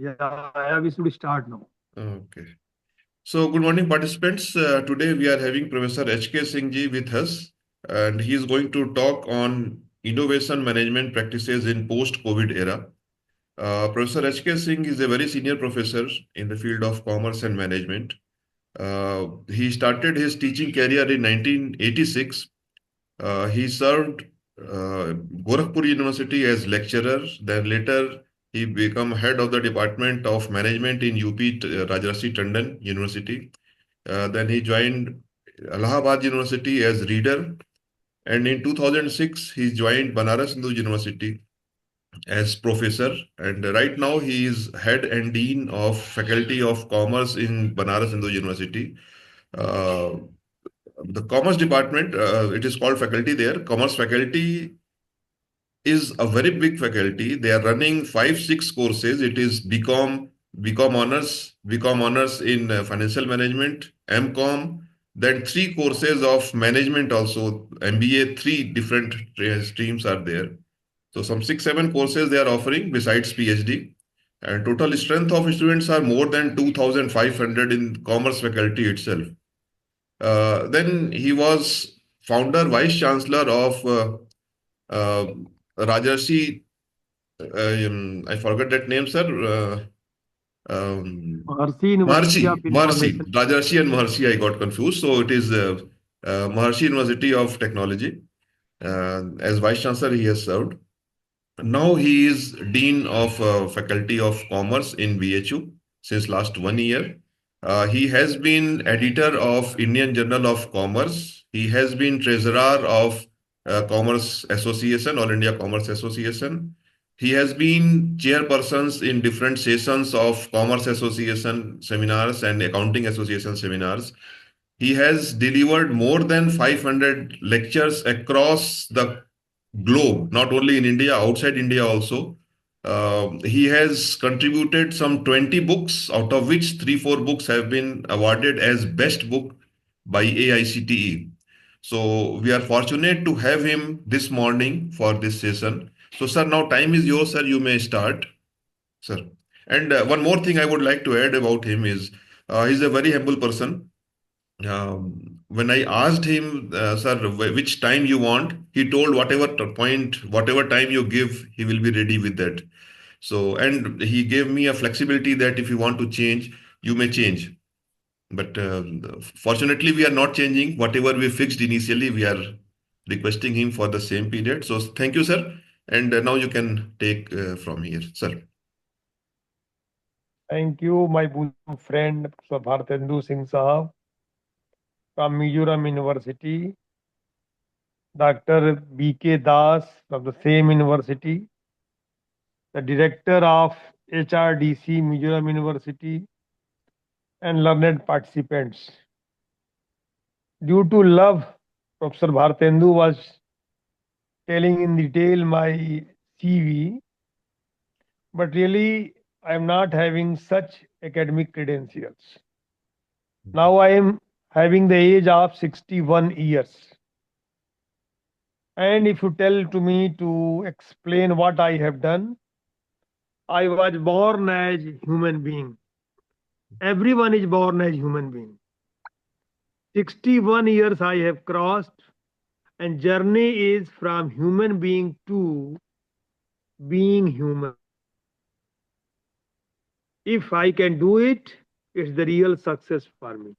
Yeah, we should start now. Okay. So, good morning, participants. Today we are having Professor H.K. Singh ji with us, and he is going to talk on innovation management practices in post-COVID era. Professor H.K. Singh is a very senior professor in the field of commerce and management. He started his teaching career in 1986. He served Gorakhpur University as lecturer. Then later he became head of the Department of Management in UP Rajarsi Tandon University. Then he joined Allahabad University as reader. And in 2006, he joined Banaras Hindu University as professor. And right now, he is head and dean of Faculty of Commerce in Banaras Hindu University. Uh, the Commerce Department, it is called faculty there. Commerce faculty is a very big faculty. They are running 5, 6 courses. It is BCom honors in financial management, MCom, then 3 courses of management also, MBA, 3 different streams are there. So some 6, 7 courses they are offering besides PhD. And total strength of students are more than 2,500 in commerce faculty itself. Then he was founder, vice chancellor of uh, Rajarsi, I forgot that name, sir. Maharishi University of Maharishi, Information. Rajarsi and Maharishi, I got confused. So it is Maharishi University of Technology. As vice chancellor, he has served. Now he is dean of Faculty of Commerce in BHU since last 1 year. He has been editor of Indian Journal of Commerce. He has been treasurer of Commerce Association, All India Commerce Association. He has been chairpersons in different sessions of Commerce Association seminars and Accounting Association seminars. He has delivered more than 500 lectures across the globe, not only in India, outside India also. He has contributed some 20 books, out of which 3, 4 books have been awarded as best book by AICTE. So we are fortunate to have him this morning for this session. So, sir, now time is yours, sir. You may start, sir. And one more thing I would like to add about him is he's a very humble person. When I asked him, sir, which time you want, he told whatever point, whatever time you give, he will be ready with that. So, and he gave me a flexibility that if you want to change, you may change. But fortunately, we are not changing. Whatever we fixed initially, we are requesting him for the same period. So, thank you, sir. And now you can take from here, sir. Thank you, my bosom friend, Professor Bhartendu Singh Sahab from Mizoram University, Dr. B.K. Das from the same university, the director of HRDC Mizoram University, and learned participants. Due to love, Professor Bhartendu was telling in detail my CV, but really I am not having such academic credentials. Now I am having the age of 61 years. And if you tell to me to explain what I have done, I was born as human being. Everyone is born as human being. 61 years I have crossed, and journey is from human being to being human. If I can do it, it's the real success for me.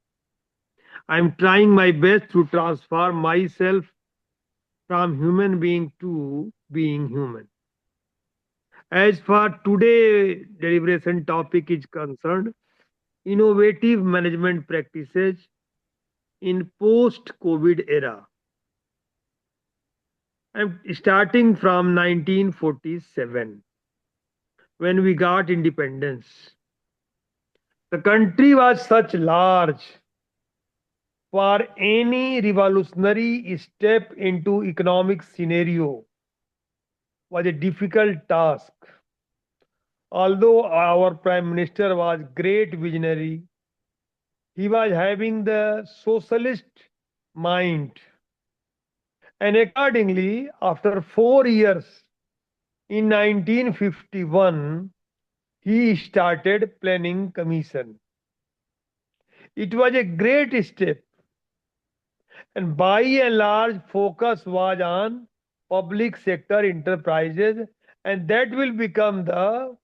I'm trying my best to transform myself from human being to being human. As far today deliberation topic is concerned, innovative management practices in post-COVID era. I'm starting from 1947 when we got independence. The country was such large for any revolutionary step into economic scenario was a difficult task. Although our prime minister was great visionary, he was having the socialist mind. And accordingly, after 4 years in 1951, he started planning commission. It was a great step, and by and large focus was on public sector enterprises, and that will become the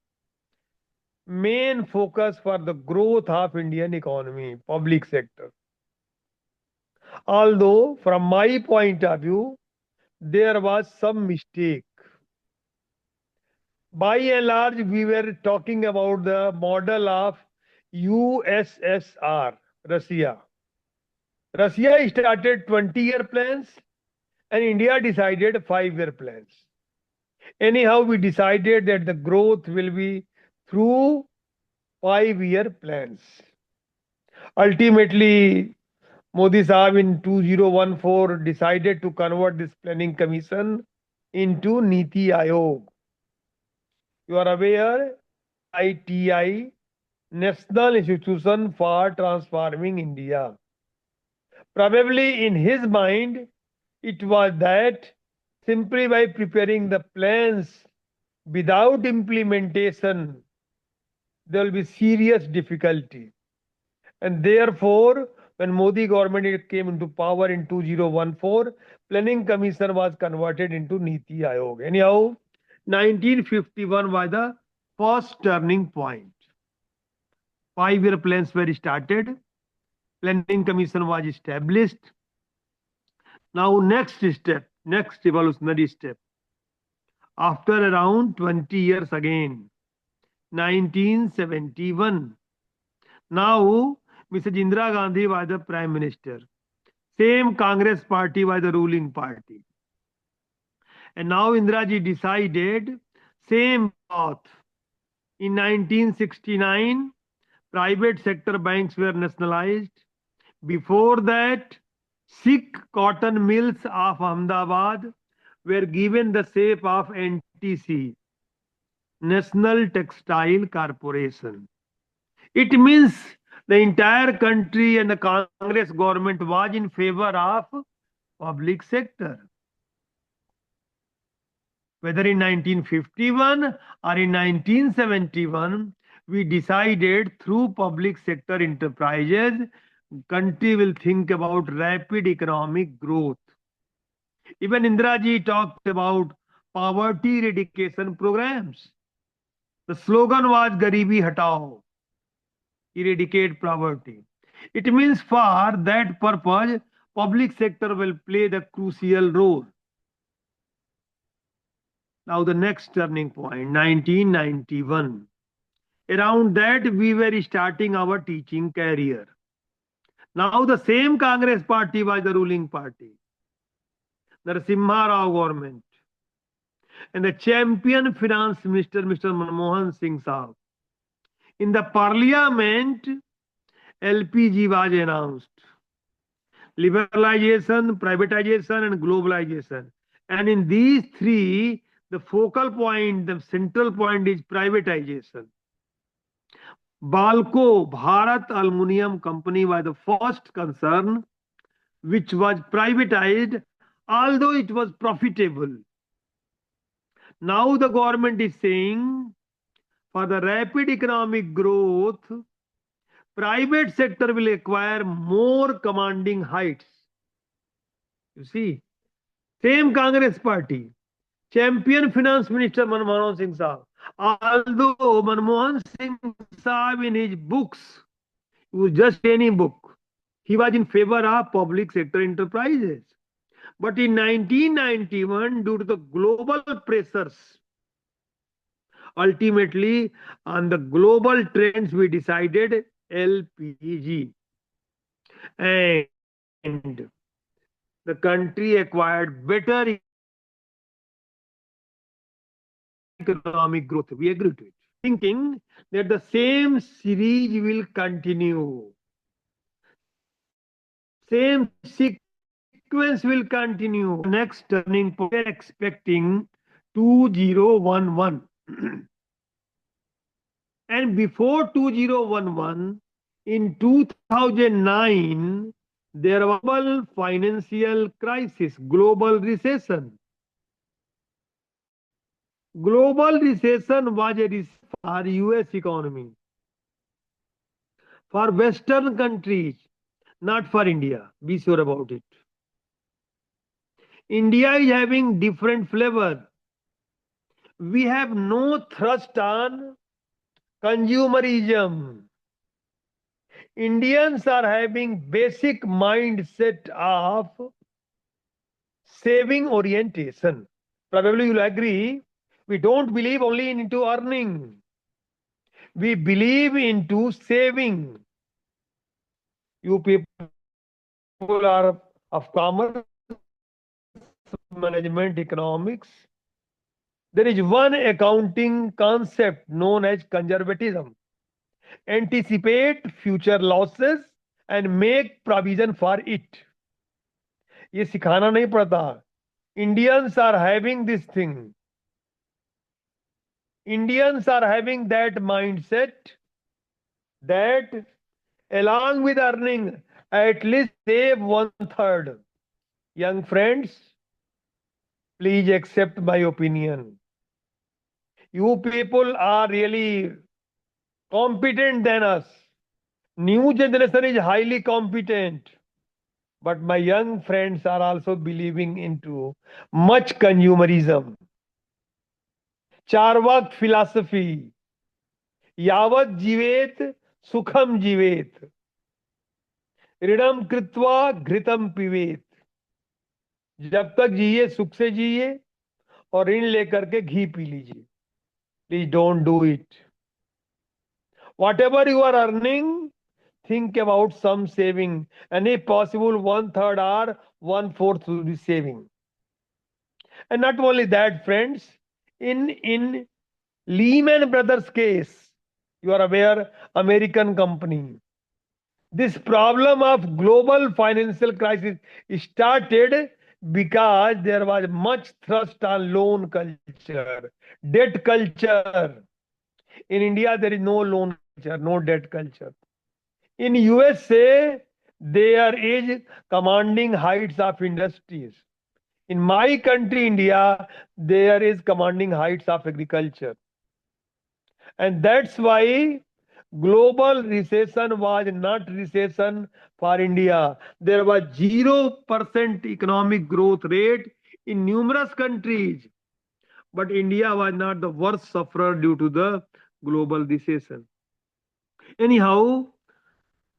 main focus for the growth of Indian economy, public sector. Although from my point of view, there was some mistake. By and large, we were talking about the model of USSR, Russia. Russia started 20-year plans and India decided 5-year plans. Anyhow, we decided that the growth will be through 5-year plans. Ultimately, Modi Saab in 2014 decided to convert this planning commission into Niti Aayog. You are aware, NITI, National Institution for Transforming India. Probably in his mind, it was that simply by preparing the plans without implementation, there will be serious difficulty. And therefore, when Modi government came into power in 2014, planning commission was converted into Niti Aayog. Anyhow, 1951 was the first turning point. 5-year plans were started. Planning commission was established. Now, next evolutionary step. After around 20 years again, 1971. Now, Mrs. Indira Gandhi was the Prime Minister. Same Congress party was the ruling party. And now Indira ji decided same path. In 1969, private sector banks were nationalized. Before that, Sikh cotton mills of Ahmedabad were given the shape of NTC, National Textile Corporation. It means the entire country and the Congress government was in favor of public sector. Whether in 1951 or in 1971, we decided through public sector enterprises, country will think about rapid economic growth. Even Indira ji talked about poverty eradication programs. The slogan was Garibi Hatao, eradicate poverty. It means for that purpose, public sector will play the crucial role. Now the next turning point, 1991. Around that, we were starting our teaching career. Now the same Congress party was the ruling party. Narasimha Rao government. And the champion finance minister, Mr. Manmohan Singh Saab. In the parliament, LPG was announced. Liberalization, privatization, and globalization. And in these three, the focal point, the central point is privatization. Balco, Bharat Aluminium Company was the first concern which was privatized, although it was profitable. Now the government is saying for the rapid economic growth, private sector will acquire more commanding heights. You see, same Congress party, champion finance minister Manmohan Singh Saab. Although Manmohan Singh Saab in his books, it was just any book, he was in favor of public sector enterprises. But in 1991, due to the global pressures, ultimately on the global trends, we decided LPG. And the country acquired better economic growth. We agree to it. Thinking that the same series will continue. Same sequence will continue. Next turning point, we are expecting 2011. And before 2011, in 2009, there was a global financial crisis, global recession. Global recession was a recession for US economy, for Western countries, not for India. Be sure about it. India is having different flavor. We have no thrust on consumerism. Indians are having basic mindset of saving orientation. Probably you'll agree. We don't believe only into earning. We believe into saving. You people are of commerce, management, economics. There is one accounting concept known as conservatism. Anticipate future losses and make provision for it. ये सिखाना नहीं पड़ता. Indians are having this thing. Indians are having that mindset that along with earning, at least save one third. Young friends, please accept my opinion. You people are really competent than us. New generation is highly competent. But my young friends are also believing into much consumerism. Charvaka philosophy. यावत जीवेत सुखम जीवेत. ऋणम कृत्वा घृतम पिबेत. जब तक जिए सुख से जिए और ऋण लेकर के घी पी लीजिए. Please don't do it. Whatever you are earning, think about some saving, and if possible, one third or one fourth will be saving. And not only that, friends, in Lehman Brothers case, you are aware, American company. This problem of global financial crisis started because there was much thrust on loan culture, debt culture. In India, there is no loan culture, no debt culture. In USA, there is commanding heights of industries. In my country, India, there is commanding heights of agriculture. And that's why global recession was not recession for India. There was 0% economic growth rate in numerous countries. But India was not the worst sufferer due to the global recession. Anyhow,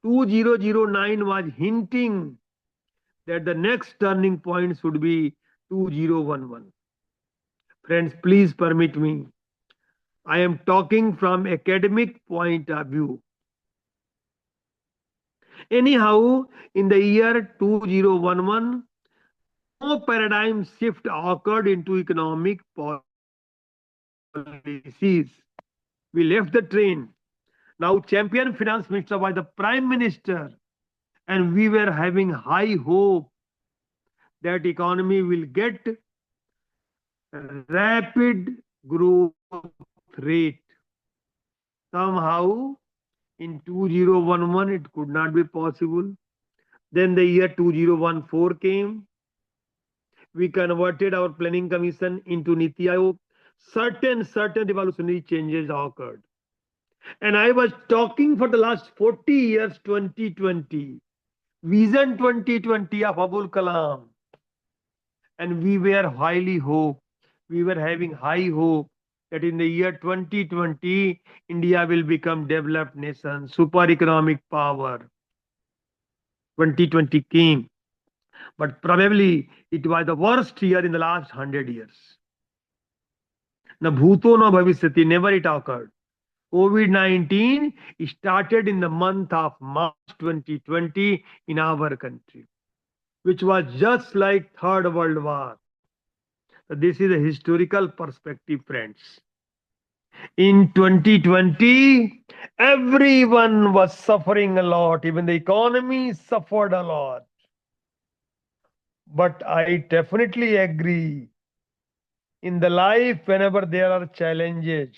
2009 was hinting that the next turning point should be 2011. Friends, please permit me. I am talking from academic point of view. Anyhow, in the year 2011, no paradigm shift occurred into economic policies. We left the train. Now, champion finance minister was the prime minister, and we were having high hope that economy will get rapid growth rate. Somehow, in 2011, it could not be possible. Then the year 2014 came. We converted our planning commission into Niti Aayog. Certain revolutionary changes occurred. And I was talking for the last 40 years, 2020, Vision 2020 of Abul Kalam. And we were highly hoped. We were having high hope that in the year 2020, India will become developed nation, super economic power. 2020 came, but probably it was the worst year in the last 100 years. Na bhuto na bhavishyati, never it occurred. COVID-19 started in the month of March 2020 in our country, which was just like Third World War. So this is a historical perspective, friends. In 2020, everyone was suffering a lot. Even the economy suffered a lot. But I definitely agree. In the life, whenever there are challenges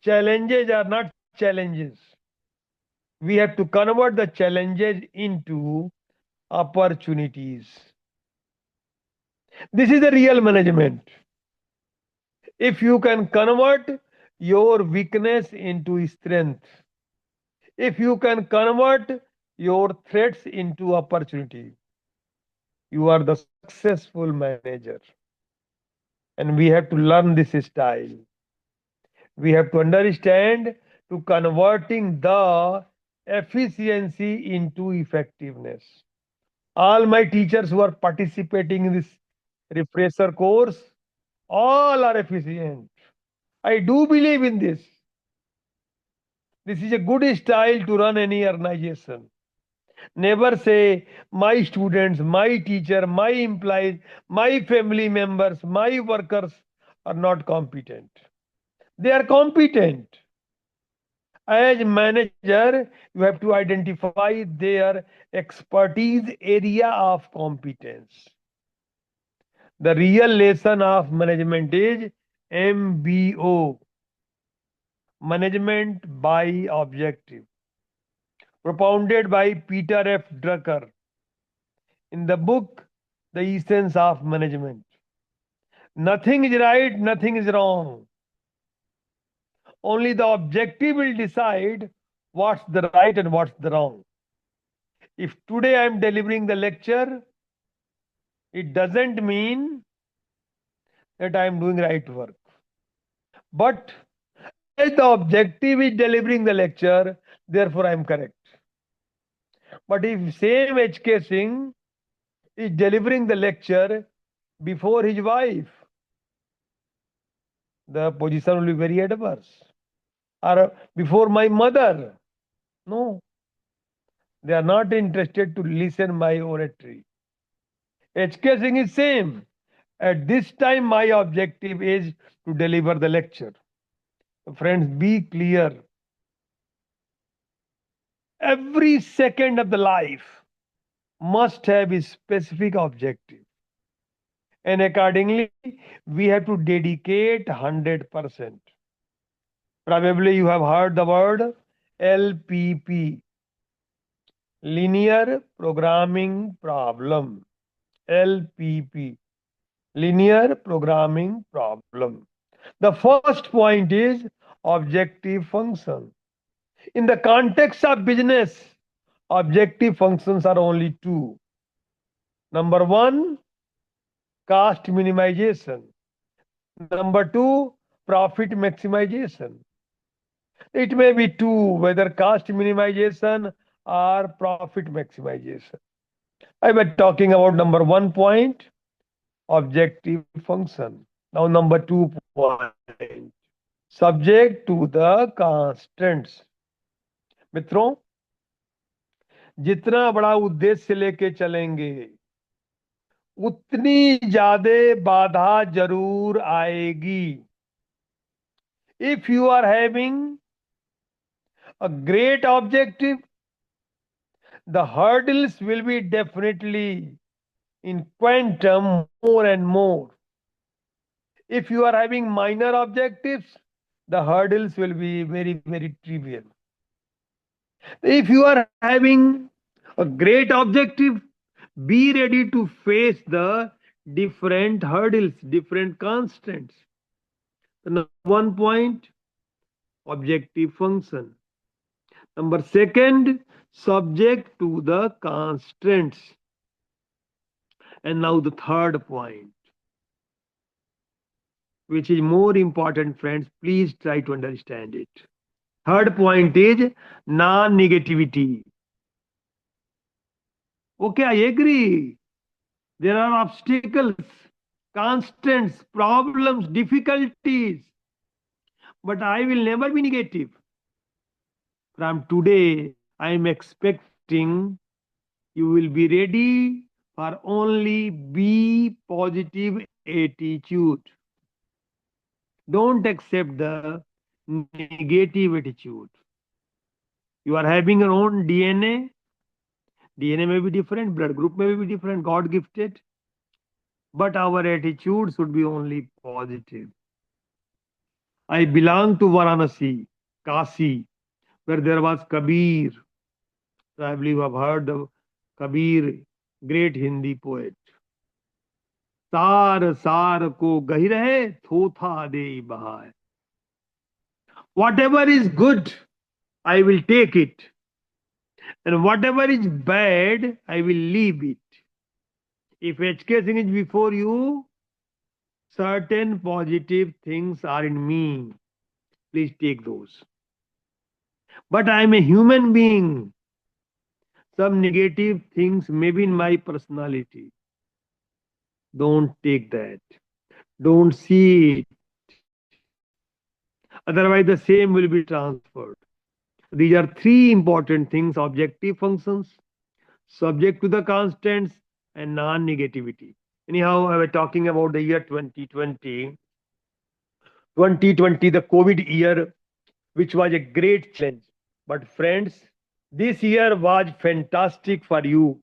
are not challenges. We have to convert the challenges into opportunities. This is the real management. If you can convert your weakness into strength, if you can convert your threats into opportunity, you are the successful manager. And we have to learn this style. We have to understand to converting the efficiency into effectiveness. All my teachers who are participating in this refresher course, all are efficient. I do believe in this. This is a good style to run any organization. Never say my students, my teacher, my employees, my family members, my workers are not competent. They are competent. As manager, you have to identify their expertise area of competence. The real lesson of management is MBO, management by objective, propounded by Peter F. Drucker in the book The Essence of Management. Nothing is right, nothing is wrong. Only the objective will decide what's the right and what's the wrong. If today I am delivering the lecture, it doesn't mean that I am doing right work. But as the objective is delivering the lecture, therefore I am correct. But if same HK Singh is delivering the lecture before his wife, the position will be very adverse. Or before my mother, no, they are not interested to listen my oratory. HK Singh is same. At this time, my objective is to deliver the lecture. Friends, be clear. Every second of the life must have a specific objective. And accordingly, we have to dedicate 100%. Probably you have heard the word LPP, linear programming problem. LPP, linear programming problem. The first point is objective function. In the context of business, objective functions are only two. Number one, cost minimization. Number two, profit maximization. It may be two, whether cost minimization or profit maximization. I was talking about number 1 point, objective function. Now, number 2 point, subject to the constraints. मित्रों, जितना बड़ा उद्देश्य लेके चलेंगे उतनी ज्यादा बाधा जरूर आएगी. If you are having a great objective, the hurdles will be definitely in quantum more and more. If you are having minor objectives, the hurdles will be very, very trivial. If you are having a great objective, be ready to face the different hurdles, different constants. The 1 point, objective function. Number second, subject to the constraints. And now the third point, which is more important, friends. Please try to understand it. Third point is non-negativity. Okay, I agree. There are obstacles, constants, problems, difficulties. But I will never be negative. From today, I am expecting you will be ready for only be positive attitude. Don't accept the negative attitude. You are having your own DNA. DNA may be different, blood group may be different, God gifted. But our attitude should be only positive. I belong to Varanasi, Kasi, where there was Kabir. Probably you have heard of Kabir, great Hindi poet. सार सार को गही रहे थोथा दे बहाय. Whatever is good, I will take it, and whatever is bad, I will leave it. If HK Singh is before you, certain positive things are in me. Please take those. But I am a human being. Some negative things may be in my personality. Don't take that. Don't see it. Otherwise, the same will be transferred. These are three important things: objective functions, subject to the constants, and non negativity. Anyhow, I was talking about the year 2020. 2020, the COVID year, which was a great challenge. But, friends, this year was fantastic for you.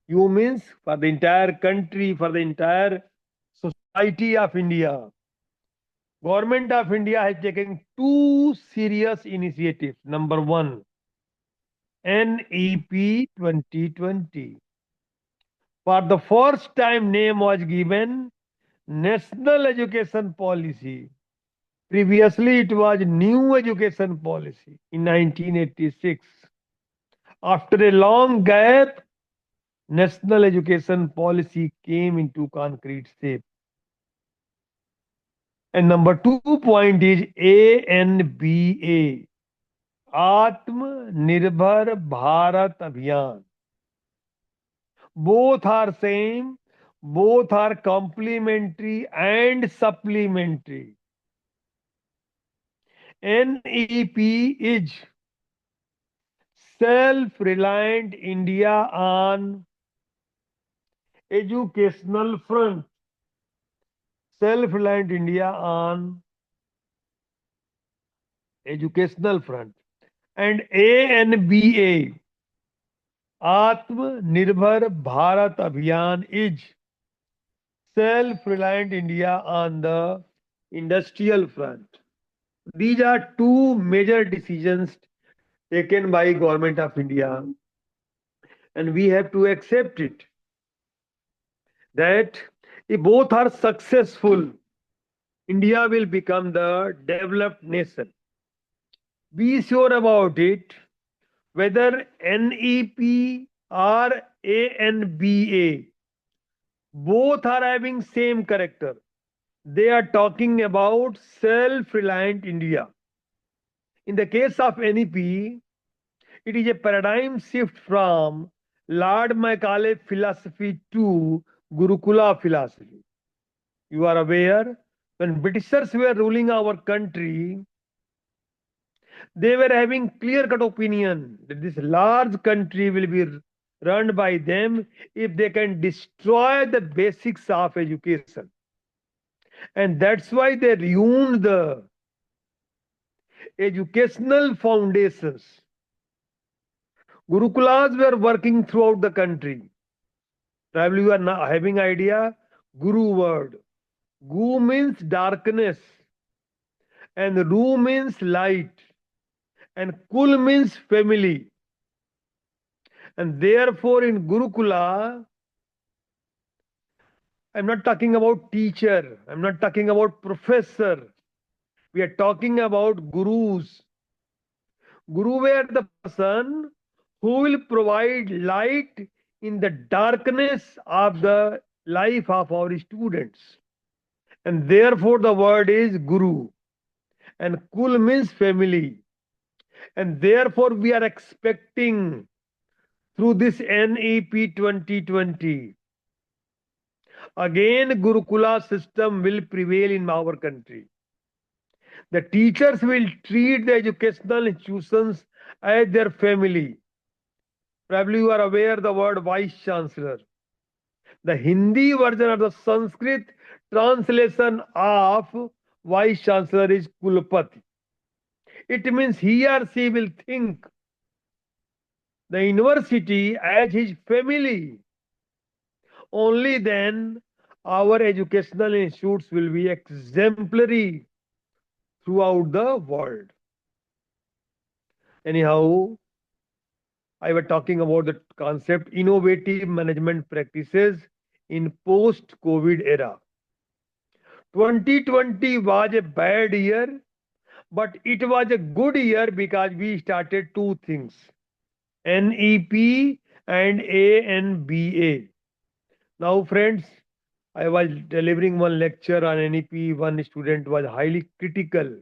You means for the entire country, for the entire society of India. Government of India has taken two serious initiatives. Number one, NEP 2020. For the first time, name was given National Education Policy. Previously, it was New Education Policy in 1986. After a long gap, National Education Policy came into concrete shape. And number 2 point is ANBA, Atmanirbhar Bharat Abhiyan. Both are same, both are complementary and supplementary. NEP is self-reliant India on educational front. Self-reliant India on educational front. And ANBA, Atmanirbhar Bharat Abhiyan, is self-reliant India on the industrial front. These are two major decisions taken by government of India, and we have to accept it that if both are successful, India will become the developed nation. Be sure about it, whether NEP or ANBA, both are having same character. They are talking about self-reliant India. In the case of NEP, it is a paradigm shift from Lord Macaulay philosophy to Gurukula philosophy. You are aware, when Britishers were ruling our country, they were having clear-cut opinion that this large country will be run by them if they can destroy the basics of education. And that's why they ruined the educational foundations. Gurukulas were working throughout the country. Probably you are not having idea. Guru word. Gu means darkness, and Ru means light, and Kul means family. And therefore, in Gurukula, I'm not talking about teacher, I'm not talking about professor. We are talking about gurus. Guru were the person who will provide light in the darkness of the life of our students. And therefore, the word is Guru. And Kul means family. And therefore, we are expecting through this NEP 2020, again, Gurukula system will prevail in our country. The teachers will treat the educational institutions as their family. Probably you are aware the word vice chancellor. The Hindi version or the Sanskrit translation of vice chancellor is Kulpati. It means he or she will think the university as his family. Only then our educational institutes will be exemplary throughout the world. Anyhow, I was talking about the concept innovative management practices in post-COVID era. 2020 was a bad year, but it was a good year because we started two things: NEP and ANBA. Now, friends, I was delivering one lecture on NEP. One student was highly critical.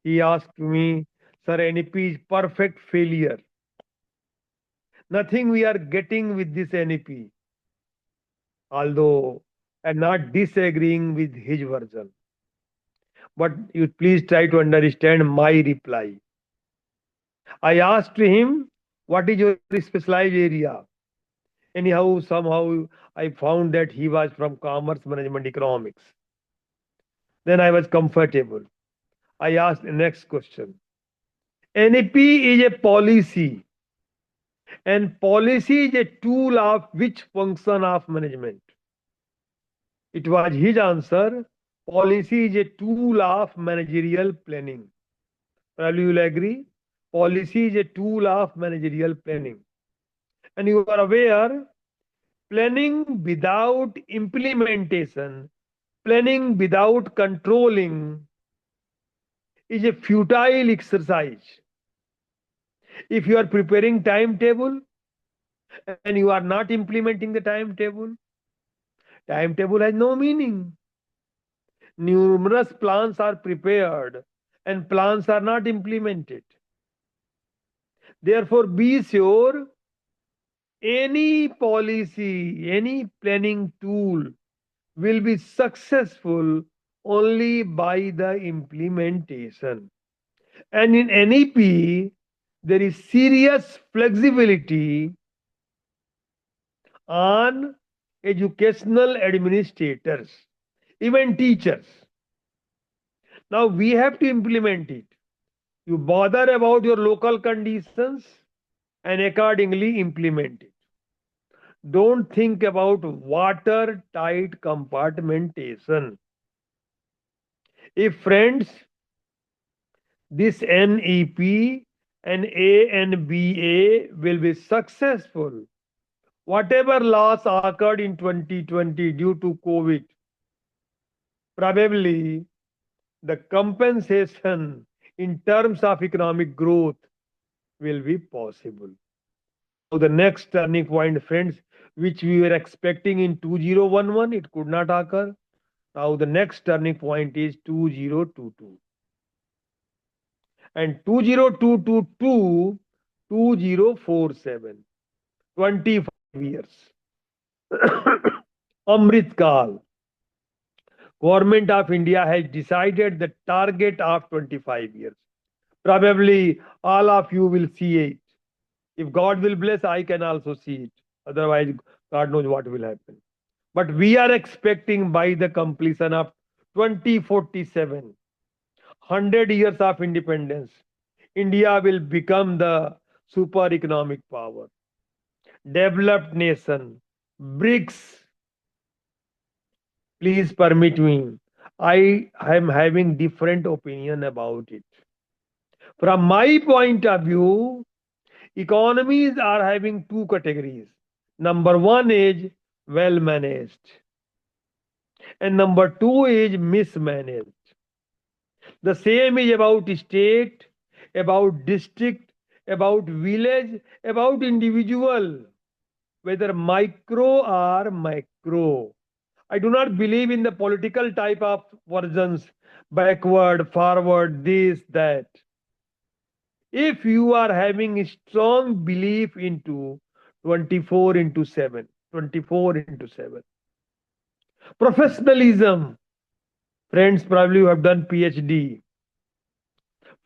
He asked me, Sir, NEP is perfect failure. Nothing we are getting with this NEP. Although I'm not disagreeing with his version. But you please try to understand my reply. I asked him, what is your specialized area? Anyhow, somehow I found that he was from commerce management economics. Then I was comfortable. I asked the next question. NEP is a policy, and policy is a tool of which function of management? It was his answer. Policy is a tool of managerial planning. Probably you will agree. Policy is a tool of managerial planning. And you are aware, planning without implementation, planning without controlling is a futile exercise. If you are preparing timetable and you are not implementing the timetable, timetable has no meaning. Numerous plans are prepared and plans are not implemented. Therefore, be sure any policy, any planning tool will be successful only by the implementation. And in NEP, there is serious flexibility on educational administrators, even teachers. Now we have to implement it. You bother about your local conditions and accordingly implement it. Don't think about watertight compartmentation. If friends, this NEP and ANBA will be successful, whatever loss occurred in 2020 due to COVID, probably the compensation in terms of economic growth will be possible. Now, the next turning point, friends, which we were expecting in 2011, it could not occur. Now, the next turning point is 2022. And 20222 2047, 25 years. Amrit Kal. Government of India has decided the target of 25 years. Probably all of you will see it. If God will bless, I can also see it. Otherwise, God knows what will happen. But we are expecting by the completion of 2047, 100 years of independence, India will become the super economic power, developed nation, BRICS. Please permit me. I am having different opinion about it. From my point of view, economies are having two categories. Number one is well managed, and number two is mismanaged. The same is about state, about district, about village, about individual, whether micro or macro. I do not believe in the political type of versions, backward, forward, this, that. If you are having a strong belief into 24 into 7, 24 into 7. Professionalism. Friends, probably you have done PhD.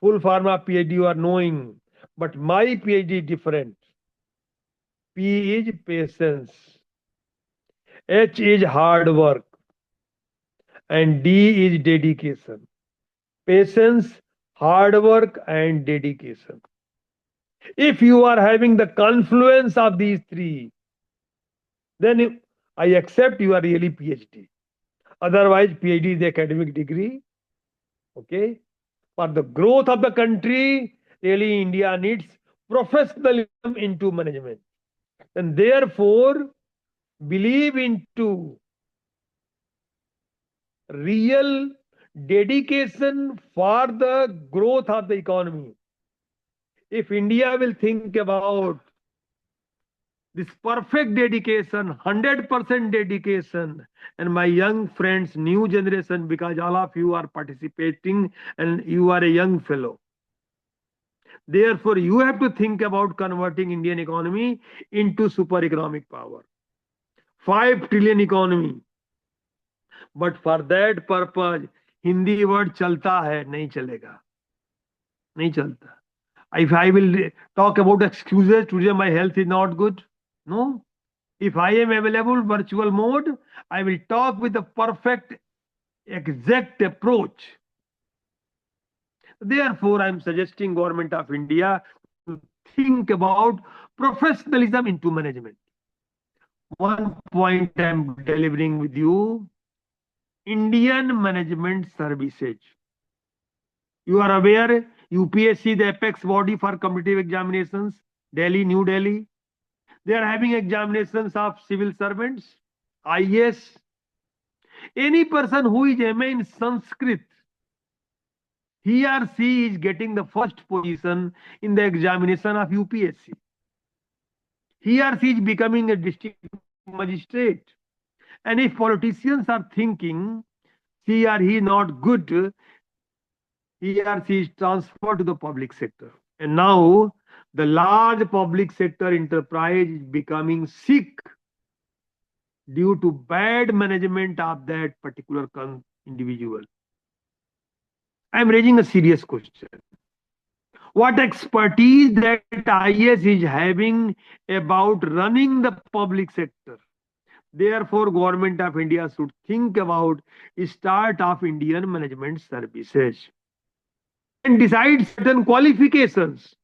Full pharma PhD you are knowing. But my PhD different. P is patience. H is hard work. And D is dedication. Patience, hard work, and dedication. If you are having the confluence of these three, then I accept you are really PhD. Otherwise, PhD is the academic degree. Okay. For the growth of the country, really India needs professionalism into management. And therefore, believe into real dedication for the growth of the economy, if India will think about this perfect dedication, 100% dedication, and my young friends, new generation, because all of you are participating and you are a young fellow. Therefore, you have to think about converting Indian economy into super economic power. 5 trillion economy. But for that purpose, Hindi word chalta hai, nahi chalega. Nahi chalta. If I will talk about excuses, today my health is not good. No. If I am available virtual mode, I will talk with the perfect, exact approach. Therefore, I am suggesting Government of India to think about professionalism into management. One point I am delivering with you: Indian Management Services. You are aware, UPSC, the apex body for competitive examinations, Delhi, New Delhi. They are having examinations of civil servants, IAS. Any person who is MA in Sanskrit, he or she is getting the first position in the examination of UPSC. He or she is becoming a district magistrate. And if politicians are thinking he or he not good, he or she is transferred to the public sector. And now the large public sector enterprise is becoming sick due to bad management of that particular individual. I am raising a serious question. What expertise that IS is having about running the public sector? Therefore, Government of India should think about start of Indian Management Services and decide certain qualifications.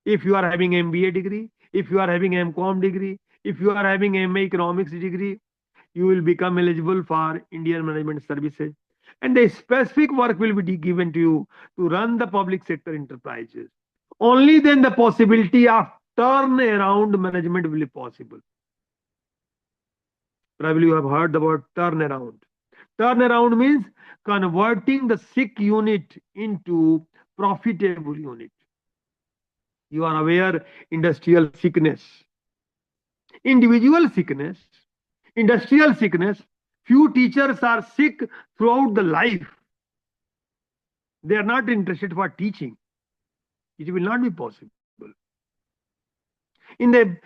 If you are having MBA degree, if you are having MCOM degree, if you are having MA Economics degree, you will become eligible for Indian Management Services. And the specific work will be given to you to run the public sector enterprises. Only then the possibility of turnaround management will be possible. Probably you have heard about turnaround. Turnaround means converting the sick unit into profitable unit. You are aware industrial sickness, individual sickness, industrial sickness. Few teachers are sick throughout the life. They are not interested for teaching. It will not be possible. In the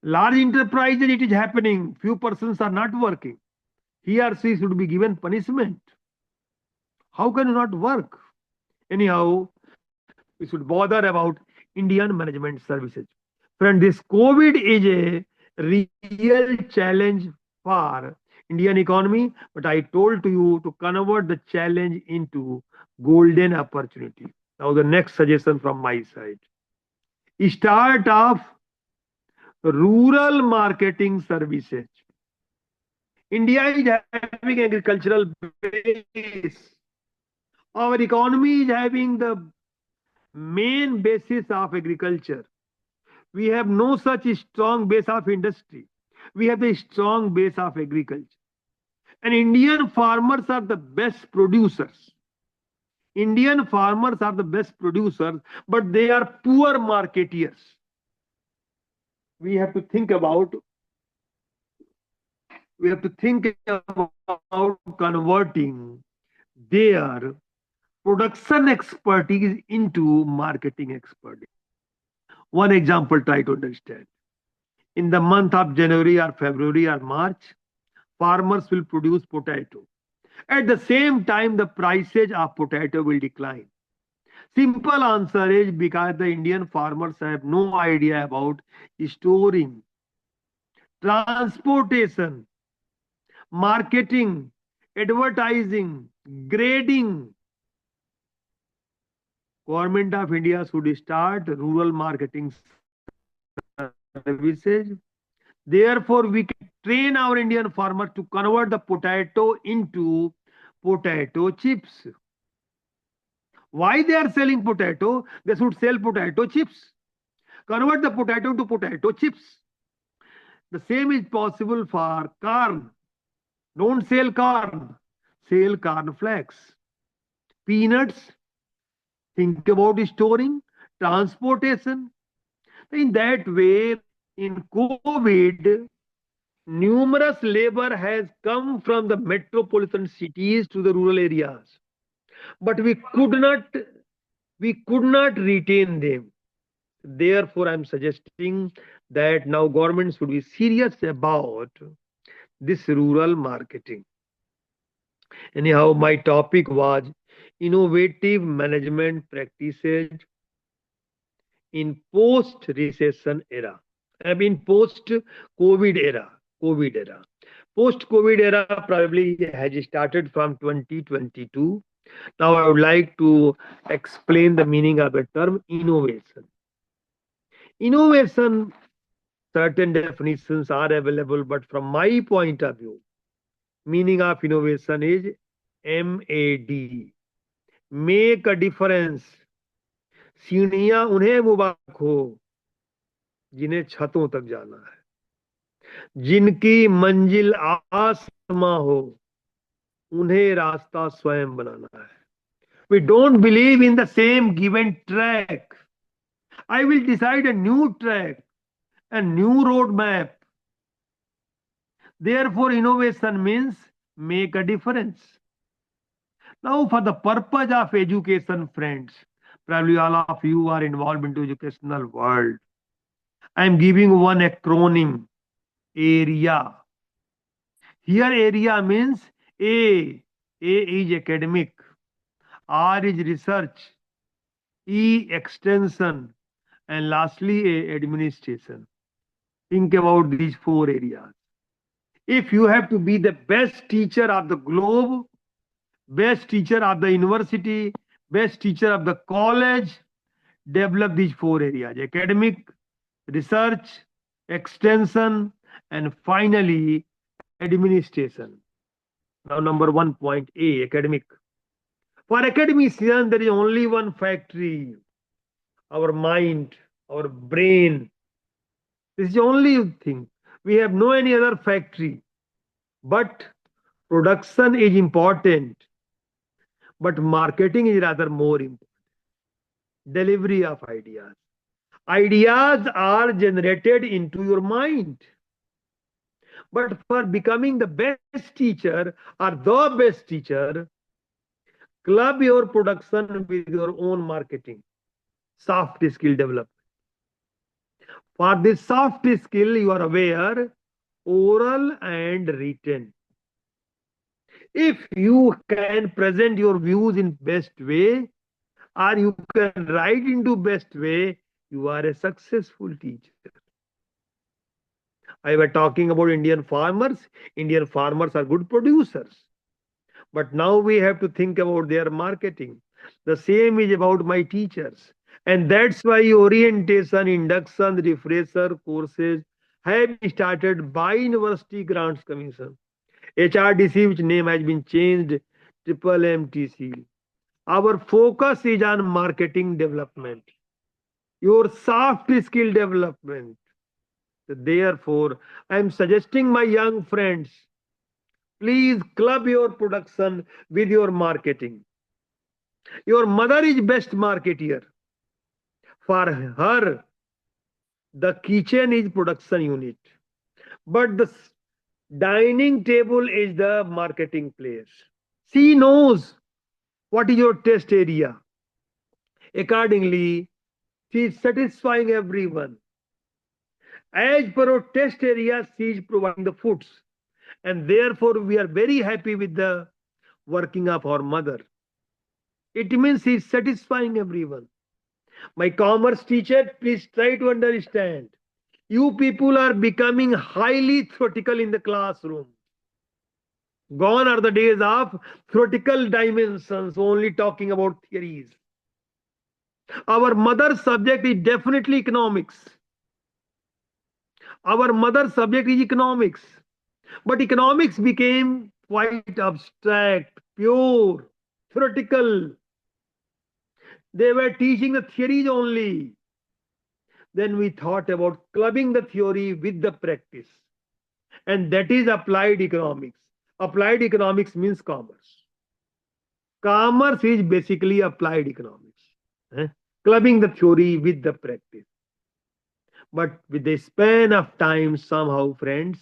large enterprises, it is happening. Few persons are not working. He or she should be given punishment. How can you not work? Anyhow, we should bother about Indian Management Services. Friend, this COVID is a real challenge for Indian economy, but I told to you to convert the challenge into golden opportunity. Now the next suggestion from my side. Start off rural marketing services. India is having agricultural base. Our economy is having the main basis of agriculture. We have no such strong base of industry. We have the strong base of agriculture. And Indian farmers are the best producers. Indian farmers are the best producers, but they are poor marketeers. We have to think about converting their production expertise into marketing expertise. One example, try to understand. In the month of January or February or March, farmers will produce potato. At the same time, the prices of potato will decline. Simple answer is because the Indian farmers have no idea about storing, transportation, marketing, advertising, grading. Government of India should start rural marketing services. Therefore, we can train our Indian farmers to convert the potato into potato chips. Why they are selling potato? They should sell potato chips. Convert the potato to potato chips. The same is possible for corn. Don't sell corn, sell corn flakes. Peanuts, think about storing, transportation. In that way, in COVID, numerous labor has come from the metropolitan cities to the rural areas. But we could not retain them. Therefore, I'm suggesting that now government should be serious about this rural marketing. Anyhow, my topic was innovative management practices in post-recession era. I mean post-COVID era. COVID era. Post-COVID era probably has started from 2022. Now I would like to explain the meaning of the term innovation. Innovation, certain definitions are available, but from my point of view, meaning of innovation is MAD. Make a difference. सीढ़ियां उन्हें मुबारक हो जिन्हें छतों तक जाना है, जिनकी मंजिल आसमां हो, उन्हें रास्ता स्वयं बनाना है. We don't believe in the same given track. I will decide a new track, a new roadmap. Therefore, innovation means make a difference. Now, for the purpose of education, friends, probably all of you are involved into educational world. I am giving one acronym, area. Here, area means A. A is academic, R is research, E extension, and lastly A administration. Think about these four areas. If you have to be the best teacher of the globe, best teacher of the university, best teacher of the college, develop these four areas: academic, research, extension, and finally administration. Now, number 1.A, academic. For academicians, there is only one factory: our mind, our brain. This is the only thing. We have no any other factory. But production is important, but marketing is rather more important. Delivery of ideas. Ideas are generated into your mind. But for becoming the best teacher or the best teacher, club your production with your own marketing. Soft skill development. For this soft skill, you are aware, oral and written. If you can present your views in best way, or you can write into best way, you are a successful teacher. I was talking about Indian farmers. Indian farmers are good producers. But now we have to think about their marketing. The same is about my teachers. And that's why orientation, induction, refresher courses have been started by University Grants Commission. HRDC, which name has been changed, Triple MTC. Our focus is on marketing development, your soft skill development. Therefore, I am suggesting my young friends, please club your production with your marketing. Your mother is best marketeer. For her, the kitchen is production unit, but the dining table is the marketing place. She knows what is your test area. Accordingly, she is satisfying everyone. As per our test area, she is providing the foods. And therefore, we are very happy with the working of our mother. It means she is satisfying everyone. My commerce teacher, please try to understand. You people are becoming highly theoretical in the classroom. Gone are the days of theoretical dimensions, only talking about theories. Our mother subject is definitely economics. Our mother subject is economics. But economics became quite abstract, pure, theoretical. They were teaching the theories only. Then we thought about clubbing the theory with the practice, and that is applied economics. Applied economics means commerce. Commerce is basically applied economics. eh? Clubbing the theory with the practice. But with the span of time, somehow, friends,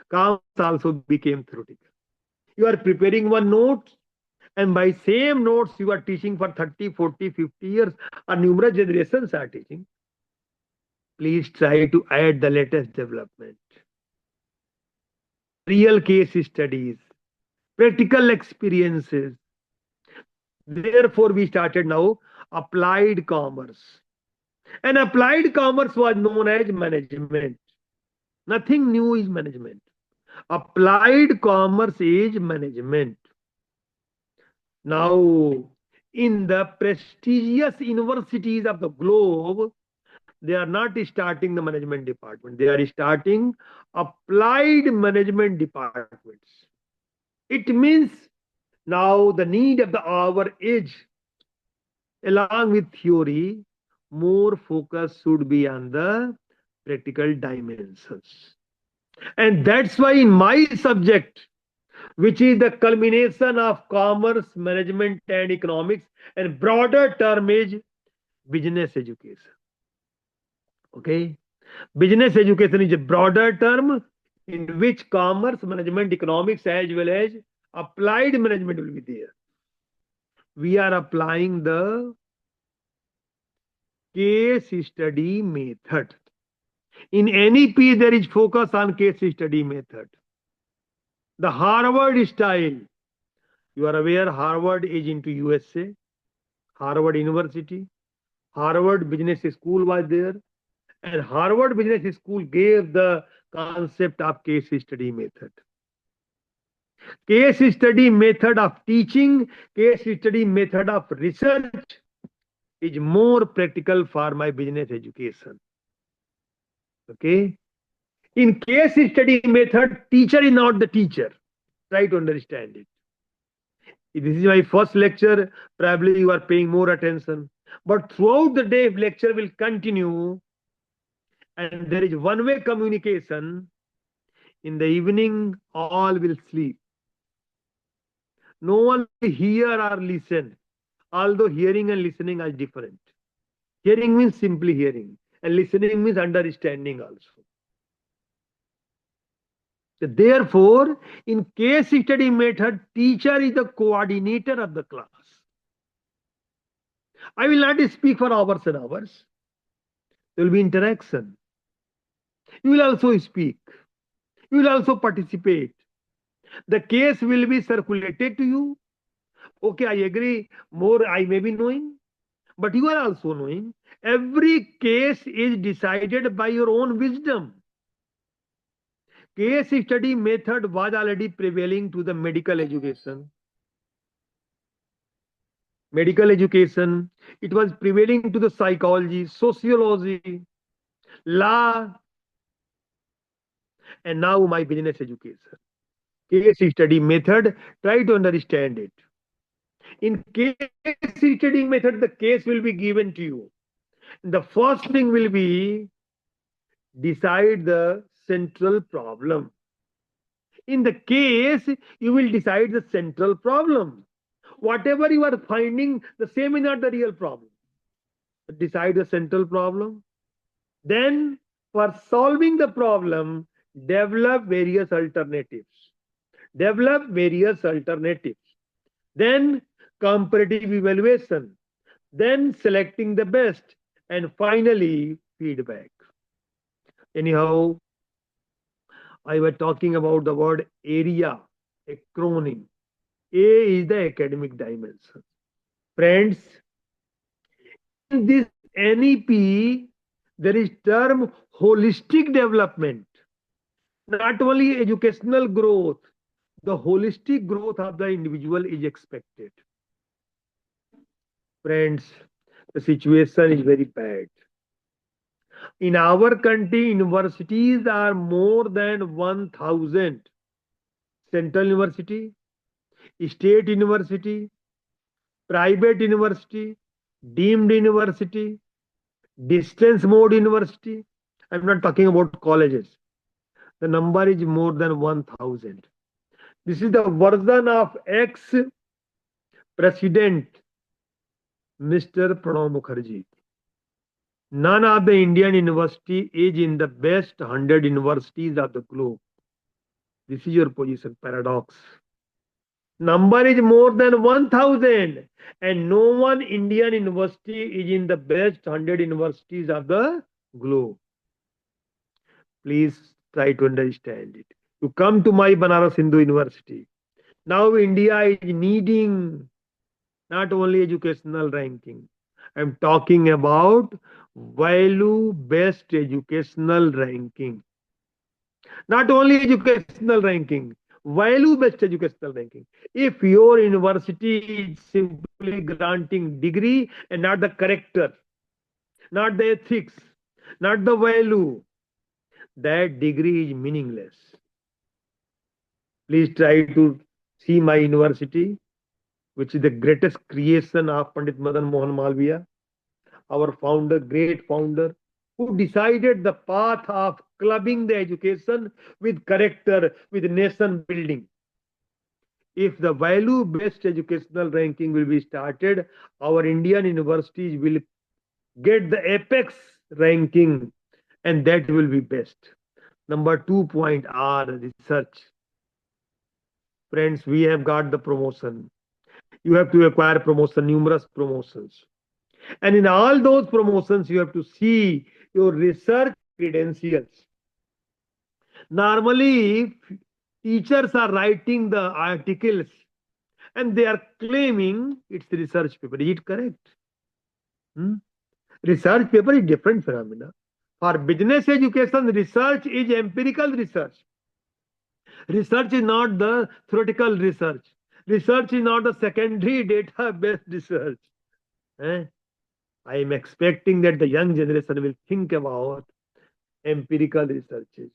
commerce also became theoretical. You are preparing one note, and by same notes you are teaching for 30, 40, 50 years, or numerous generations are teaching. Please try to add the latest development, real case studies, practical experiences. Therefore, we started now applied commerce. And applied commerce was known as management. Nothing new is management. Applied commerce is management. Now, in the prestigious universities of the globe, they are not starting the management department. They are starting applied management departments. It means now the need of the hour is, along with theory, more focus should be on the practical dimensions. And that's why in my subject, which is the culmination of commerce, management, and economics, and broader term is business education. Okay? Business education is a broader term in which commerce, management, economics, as well as applied management will be there. We are applying the case study method. In NEP, there is focus on case study method. The Harvard style. You are aware Harvard is into USA. Harvard University. Harvard Business School was there. And Harvard Business School gave the concept of case study method. Case study method of teaching, case study method of research is more practical for my business education. Okay? In case study method, teacher is not the teacher. Try to understand it. This is my first lecture. Probably you are paying more attention. But throughout the day, lecture will continue, and there is one-way communication. In the evening, all will sleep. No one will hear or listen, although hearing and listening are different. Hearing means simply hearing, and listening means understanding also. Therefore, in case study method, teacher is the coordinator of the class. I will not speak for hours and hours. There will be interaction. You will also speak. You will also participate. The case will be circulated to you. Okay, I agree. More I may be knowing, but you are also knowing. Every case is decided by your own wisdom. Case study method was already prevailing to the medical education. Medical education, it was prevailing to the psychology, sociology, law, and now my business education. Case study method, try to understand it. In case study method, the case will be given to you. The first thing will be decide the central problem. In the case, you will decide the central problem. Whatever you are finding, the same is not the real problem. Decide the central problem. Then, for solving the problem, develop various alternatives. Develop various alternatives. Then, comparative evaluation. Then, selecting the best. And finally, feedback. Anyhow, I was talking about the word area, acronym. A is the academic dimension. Friends, in this NEP, there is term holistic development. Not only educational growth, the holistic growth of the individual is expected. Friends, the situation is very bad. In our country, universities are more than 1,000. Central University, State University, private university, deemed university, Distance mode university, I'm not talking about colleges. The number is more than 1000. This is the version of ex president Mr. Pranab Mukherjee. None of the Indian university is in the best 100 universities of the globe. This is your position paradox. Number is more than 1000, and no one Indian university is in the best 100 universities of the globe. Please try to understand it. You come to my Banaras Hindu University. Now India is needing not only educational ranking. I'm talking about value based educational ranking. Not only educational ranking, value based educational ranking. If your university is simply granting degree and not the character, not the ethics, not the value, that degree is meaningless. Please try to see my university, which is the greatest creation of Pandit Madan Mohan Malviya, our founder, great founder, who decided the path of clubbing the education with character, with nation building. If the value based educational ranking will be started, our Indian universities will get the apex ranking, and that will be best. Number 2 point are research. Friends, we have got the promotion. You have to acquire promotion, numerous promotions. And in all those promotions, you have to see your research credentials. Normally, teachers are writing the articles and they are claiming it's research paper. Is it correct? Hmm? Research paper is different phenomena. For business education, research is empirical research. Research is not the theoretical research. Research is not the secondary data-based research. Eh? I am expecting that the young generation will think about empirical researches,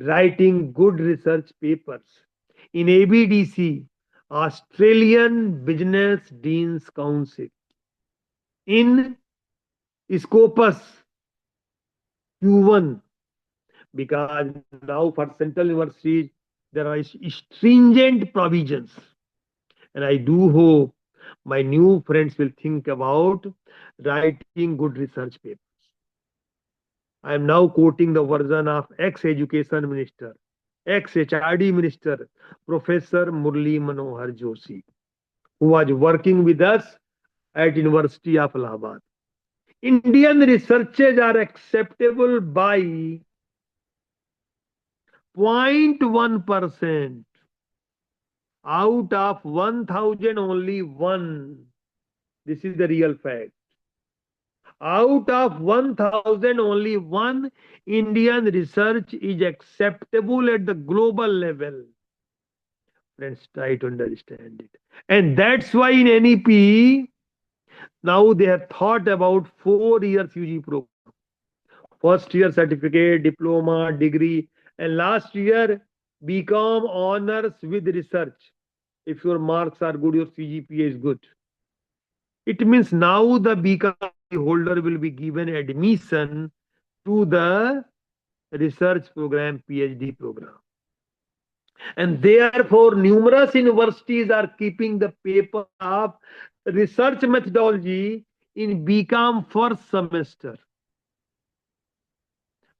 writing good research papers. In ABDC, Australian Business Deans Council, in Scopus Q1, because now for central universities, there are stringent provisions. And I do hope my new friends will think about writing good research papers. I am now quoting the version of ex-education minister, ex-HRD minister, Professor Murli Manohar Joshi, who was working with us at University of Allahabad. Indian researches are acceptable by 0.1%. Out of 1000, only one. This is the real fact. Out of 1000, only one Indian research is acceptable at the global level. Friends, try to understand it. And that's why in NEP, now they have thought about 4 years UG program. First year certificate, diploma, degree, and last year become honors with research. If your marks are good, your CGPA is good. It means now the BCom holder will be given admission to the research program, PhD program. And therefore, numerous universities are keeping the paper of research methodology in BCom first semester.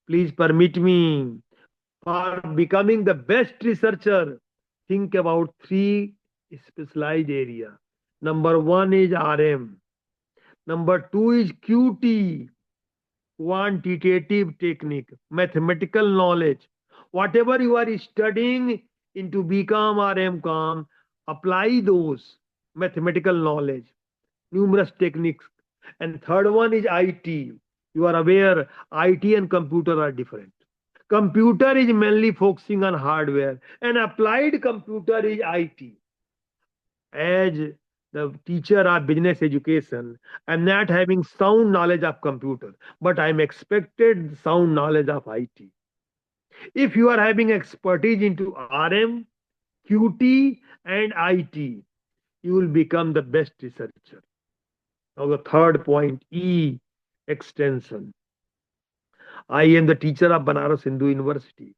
Please permit me, for becoming the best researcher, think about three specialized areas. Number one is RM. Number two is QT, quantitative technique, mathematical knowledge. Whatever you are studying into BCom or MCom, apply those mathematical knowledge, numerous techniques. And third one is IT. You are aware IT and computer are different. Computer is mainly focusing on hardware, and applied computer is IT. As the teacher of business education, I'm not having sound knowledge of computer, but I'm expected sound knowledge of IT. If you are having expertise into RM, QT, and IT, you will become the best researcher. Now the third point, E, extension. I am the teacher of Banaras Hindu University.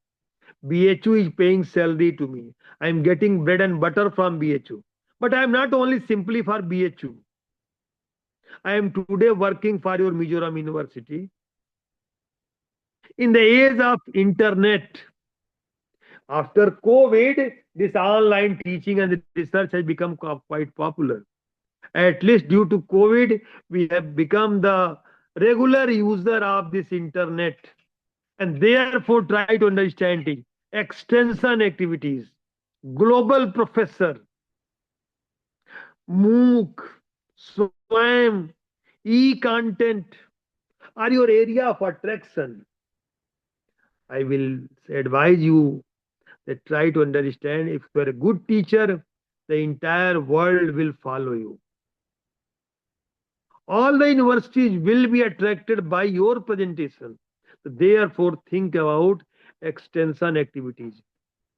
BHU is paying salary to me. I am getting bread and butter from BHU. But I am not only simply for BHU. I am today working for your Mizoram University. In the age of internet, after COVID, this online teaching and research has become quite popular. At least due to COVID, we have become the regular user of this internet and therefore try to understand it. Extension activities, global professor, MOOC, SWAM, e-content are your area of attraction. I will advise you that try to understand if you are a good teacher, the entire world will follow you. All the universities will be attracted by your presentation. Therefore, think about extension activities.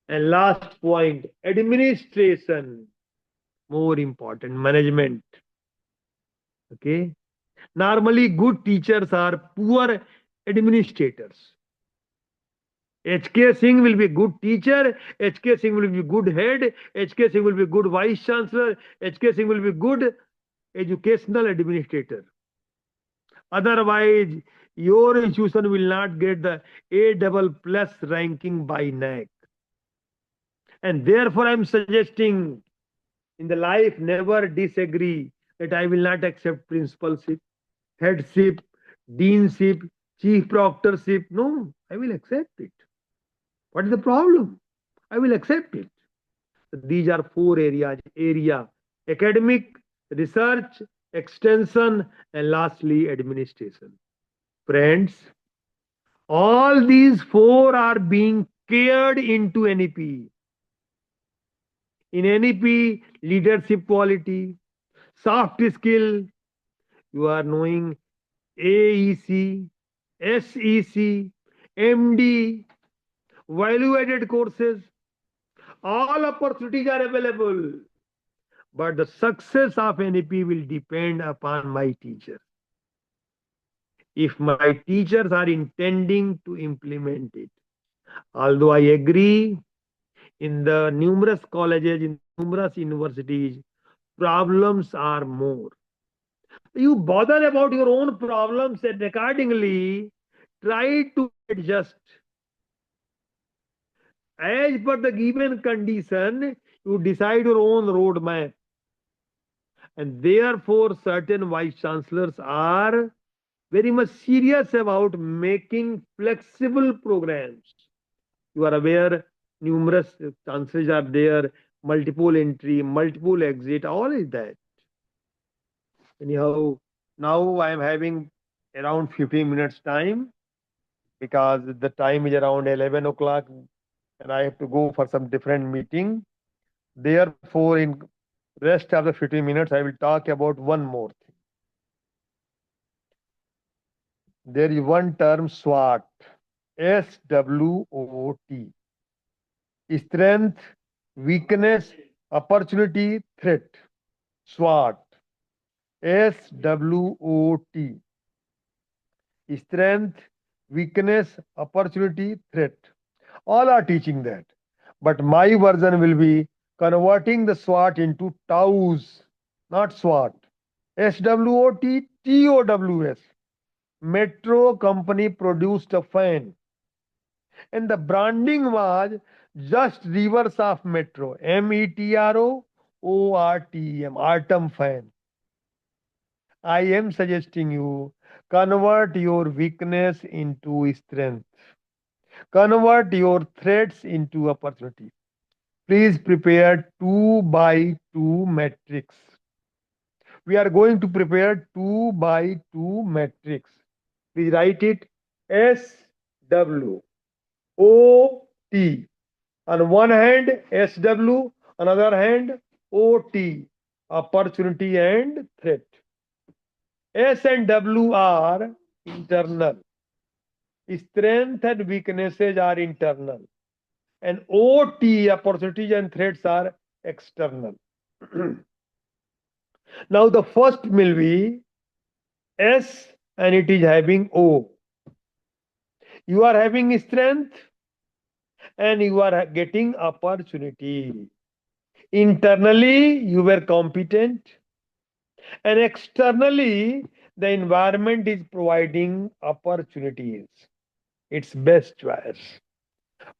And last point, administration, more important, management. Okay. Normally, good teachers are poor administrators. HK Singh will be good teacher, HK Singh will be good head, HK Singh will be good vice chancellor, HK Singh will be good educational administrator. Otherwise, your institution will not get the A double plus ranking by NAC. And therefore, I'm suggesting in the life, never disagree that I will not accept principalship, headship, deanship, chief proctorship. No, I will accept it. What is the problem? I will accept it. These are four areas: academic, research, extension, and lastly, administration. Friends, all these four are being cared into NEP. In NEP, leadership quality, soft skill, you are knowing AEC, SEC, MD, value added courses, all opportunities are available. But the success of NEP will depend upon my teachers. If my teachers are intending to implement it, although I agree in the numerous colleges, in numerous universities, problems are more. You bother about your own problems and accordingly try to adjust. As per the given condition, you decide your own roadmap. And therefore, certain vice chancellors are very much serious about making flexible programs. You are aware, numerous chances are there, multiple entry, multiple exit, all is that. Anyhow, now I am having around 15 minutes time because the time is around 11 o'clock and I have to go for some different meeting. Therefore, in rest of the 15 minutes, I will talk about one more thing. There is one term SWOT, SWOT, strength, weakness, opportunity, threat. SWOT, SWOT, strength, weakness, opportunity, threat. All are teaching that. But my version will be converting the SWOT into TOWS, not SWOT. SWOT, TOWS. Metro company produced a fan. And the branding was just reverse of Metro. METRO, Autumn fan. I am suggesting you convert your weakness into strength. Convert your threats into opportunity. Please prepare 2 by 2 matrix. We are going to prepare 2 by 2 matrix. Please write it SWOT. On one hand, SW, another hand, OT, opportunity and threat. S and W are internal. Strength and weaknesses are internal. And OT, opportunities and threats, are external. Now, the first will be SWOT. and it is having O. You are having strength and you are getting opportunity. Internally, you were competent, and externally, the environment is providing opportunities. It's best choice.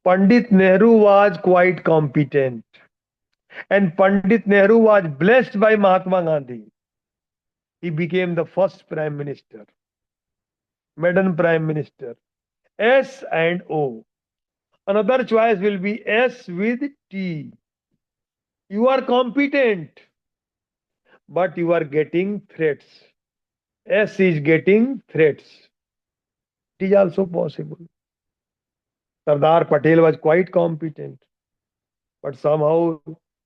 Pandit Nehru was quite competent, and Pandit Nehru was blessed by Mahatma Gandhi. He became the first prime minister, madam prime minister. S and O. Another choice will be S with T. You are competent, but you are getting threats. S is getting threats. It is also possible. Sardar Patel was quite competent, but somehow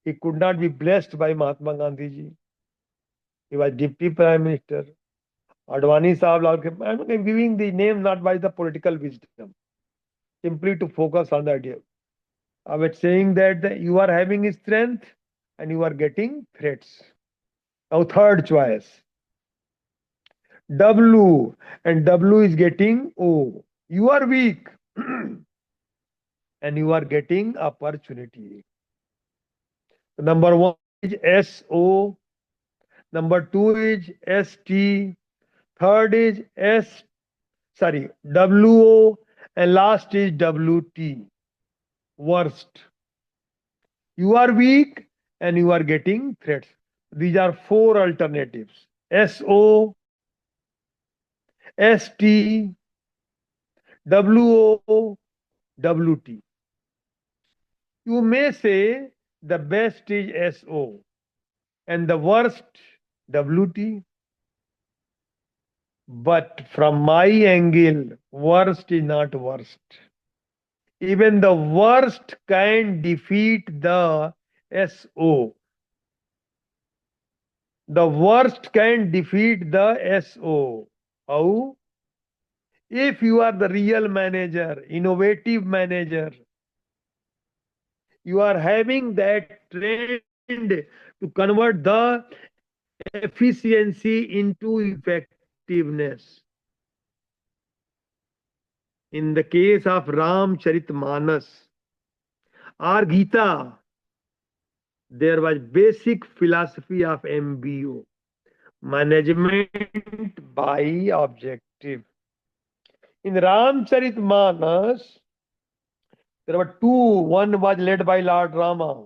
he could not be blessed by Mahatma Gandhi ji. He was deputy prime minister. Advani Sahab, I'm giving the name not by the political wisdom, simply to focus on the idea. I was saying that you are having strength and you are getting threats. Now, third choice W, and W is getting O. You are weak and you are getting opportunity. Number one is SO, number two is ST, third is WO, and last is WT. Worst. You are weak and you are getting threats. These are four alternatives: SO, ST, WO, WT. You may say the best is SO and the worst WT, but from my angle, worst is not worst. Even the worst can defeat the SO. The worst can defeat the SO. How? If you are the real manager, innovative manager, you are having that trend to convert the efficiency into effectiveness. In the case of Ramcharitmanas or Gita, there was basic philosophy of MBO, management by objective. In Ramcharitmanas, there were two. One was led by Lord Rama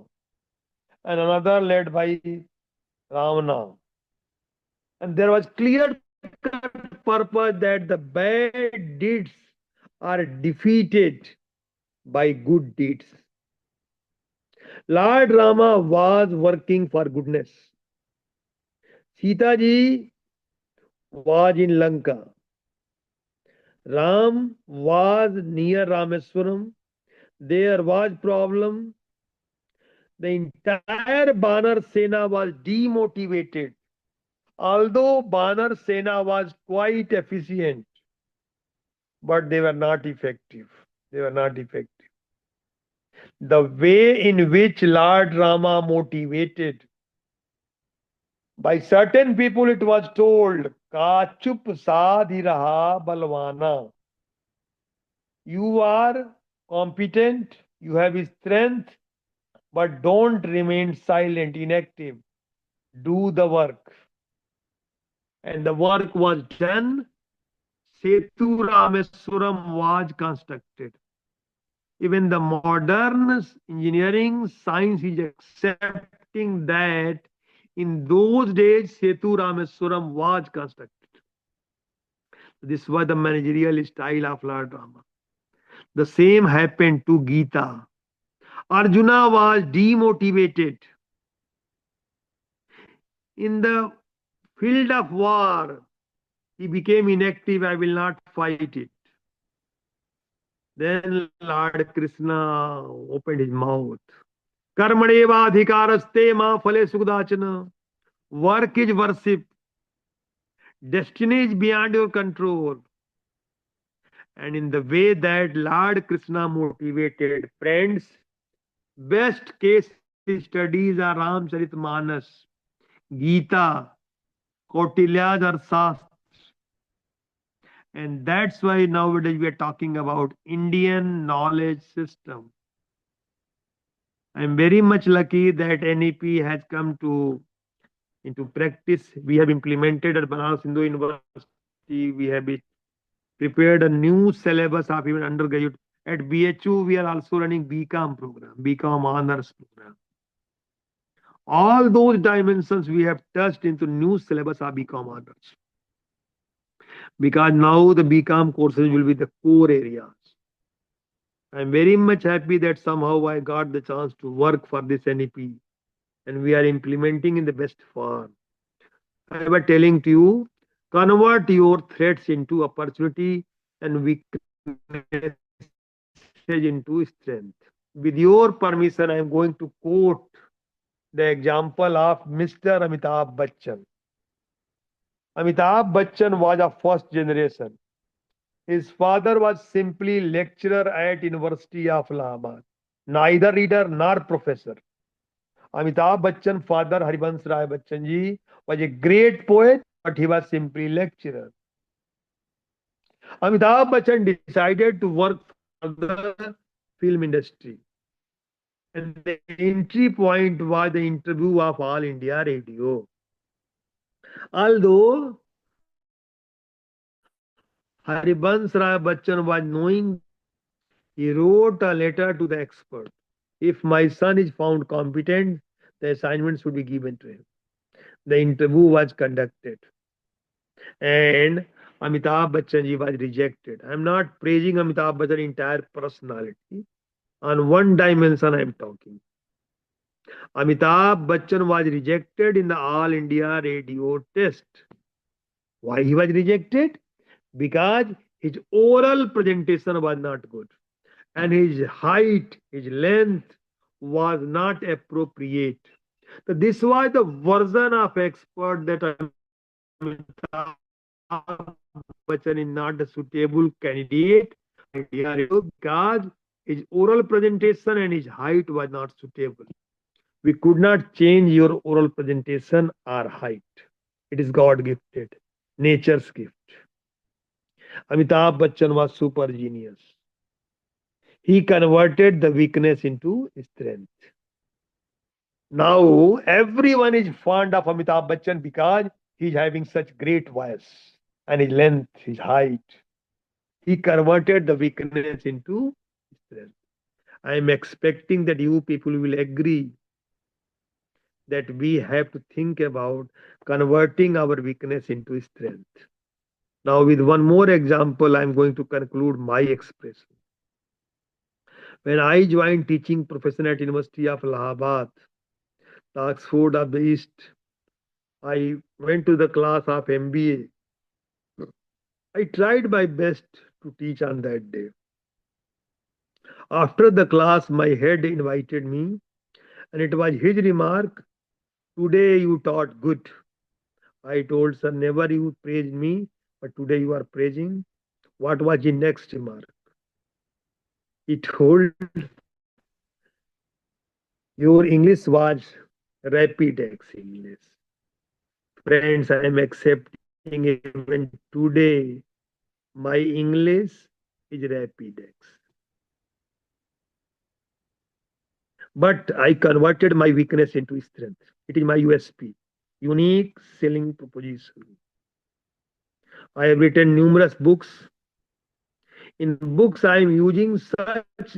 and another led by Ravana. And there was clear-cut purpose that the bad deeds are defeated by good deeds. Lord Rama was working for goodness. Sita ji was in Lanka. Ram was near Rameswaram. There was problem. The entire Banar Sena was demotivated. Although Banar Sena was quite efficient, but they were not effective. They were not effective. The way in which Lord Rama motivated, by certain people it was told, Ka chup sadhi raha balwana. You are competent, you have strength, but don't remain silent, inactive. Do the work. And the work was done. Setu Rameswaram was constructed. Even the modern engineering science is accepting that in those days Setu Rameswaram was constructed. This was the managerial style of Lord Rama. The same happened to Gita. Arjuna was demotivated. In the field of war, he became inactive. I will not fight it. Then Lord Krishna opened his mouth. Karmanevadhikaraste ma phale sukdachana. Work is worship. Destiny is beyond your control. And in the way that Lord Krishna motivated friends, best case studies are Ramcharitmanas, Gita, Kautilya's Arthashastra. And that's why nowadays we are talking about Indian knowledge system. I'm very much lucky that NEP has come to into practice. We have implemented at Banaras Hindu University. We have prepared a new syllabus of even undergraduate. At BHU, we are also running BCom program, BCom honors program. All those dimensions we have touched into new syllabus of BCom honors. Because now the BCom courses will be the core areas. I'm very much happy that somehow I got the chance to work for this NEP and we are implementing in the best form. I was telling to you, convert your threats into opportunity and weaknesses into strength. With your permission, I am going to quote the example of Mr. Amitabh Bachchan. Amitabh Bachchan was a first generation. His father was simply lecturer at University of Allahabad, neither reader nor professor. Amitabh Bachchan father Haribans Rai Bachchan ji was a great poet, but he was simply lecturer. Amitabh Bachchan decided to work for the film industry. And the entry point was the interview of All India Radio. Although Haribans Rai Bachchan was knowing, he wrote a letter to the expert. If my son is found competent, the assignment should be given to him. The interview was conducted and Amitabh Bachchan ji was rejected. I am not praising Amitabh Bachchan's entire personality. On one dimension, I am talking. Amitabh Bachchan was rejected in the All India Radio test. Why he was rejected? Because his oral presentation was not good and his height, his length was not appropriate. So this was the version of expert that Amitabh Bachchan is not a suitable candidate because his oral presentation and his height was not suitable. We could not change your oral presentation or height. It is God gifted, nature's gift. Amitabh Bachchan was super genius. He converted the weakness into strength. Now everyone is fond of Amitabh Bachchan because he is having such great voice and his length, his height. He converted the weakness into strength. I am expecting that you people will agree that we have to think about converting our weakness into strength. Now, with one more example, I'm going to conclude my expression. When I joined teaching profession at University of Allahabad, the Oxford of the East, I went to the class of MBA. I tried my best to teach on that day. After the class, my head invited me, and it was his remark, "Today you taught good." I told, "Sir, never you praised me, but today you are praising." What was the next remark? He told, "Your English was rapid English." Friends, I am accepting even today my English is rapid. But I converted my weakness into strength. It is my USP, unique selling proposition. I have written numerous books. In books, I am using such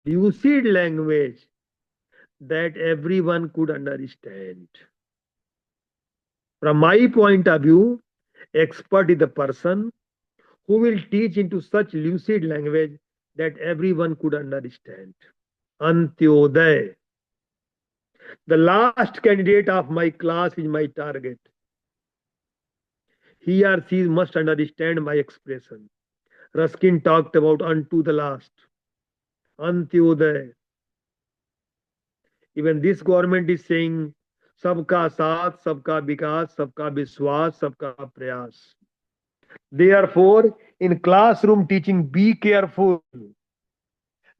lucid language that everyone could understand. From my point of view, expert is the person who will teach into such lucid language that everyone could understand. Antyodaya. The last candidate of my class is my target. He or she must understand my expression. Ruskin talked about unto the last. Antyodaya. Even this government is saying सबका साथ, सबका विकास, सबका विश्वास, सबका प्रयास. Therefore, in classroom teaching, be careful.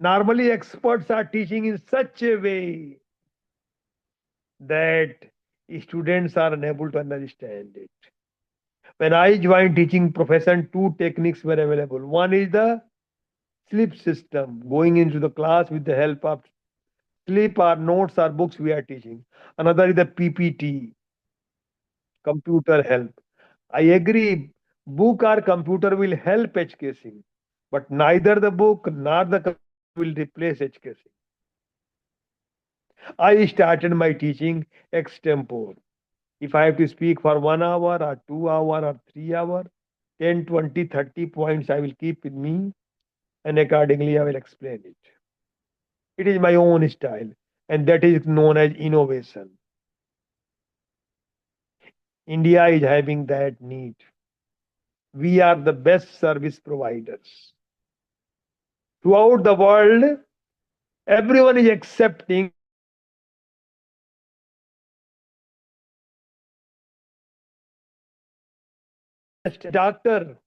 Normally, experts are teaching in such a way that students are unable to understand it. When I joined teaching profession, two techniques were available. One is the sleep system, going into the class with the help of sleep or notes or books we are teaching. Another is the PPT, computer help. I agree, book or computer will help HKC, but neither the book nor the computer will replace HKC. I started my teaching extempore. If I have to speak for 1 hour or 2 hour or 3 hour, 10, 20, 30 points I will keep with me and accordingly I will explain it. It is my own style and that is known as innovation. India is having that need. We are the best service providers. Throughout the world, everyone is accepting as doctor,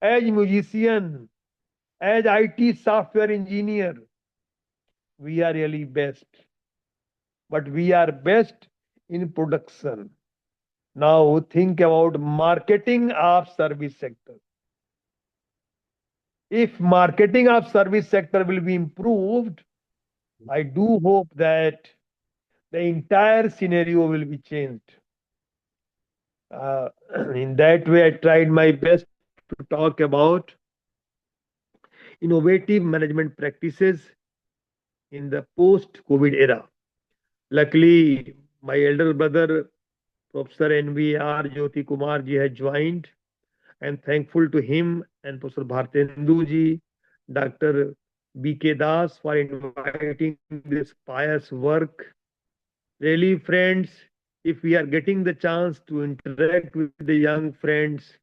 as musician, as IT software engineer. We are really best, but we are best in production. Now think about marketing of service sector. If marketing of service sector will be improved, I do hope that the entire scenario will be changed. Uh, in that way, I tried my best to talk about innovative management practices in the post-COVID era. Luckily, my elder brother, Professor NVR Jyoti Kumar ji, has joined. I am thankful to him and Professor Bhartendu ji, Dr. BK Das for inviting this pious work. Really, friends, if we are getting the chance to interact with the young friends,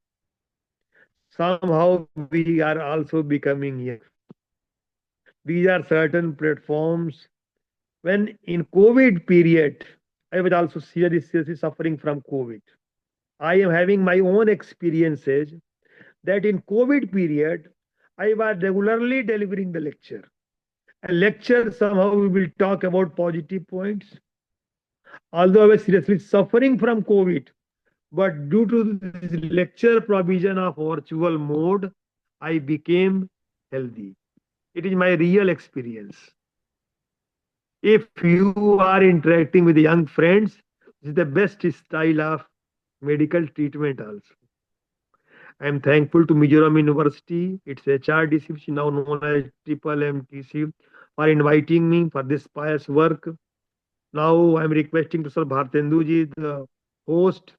somehow we are also becoming young. These are certain platforms. When in COVID period, I was also seriously suffering from COVID. I am having my own experiences that in COVID period, I was regularly delivering the lecture. A lecture, somehow we will talk about positive points. Although I was seriously suffering from COVID, but due to this lecture provision of virtual mode, I became healthy. It is my real experience. If you are interacting with young friends, this is the best style of medical treatment also. I am thankful to Mizoram University, its HRDC, which is now known as Triple MTC, for inviting me for this pious work. Now I am requesting to Sir Bhartenduji, the host.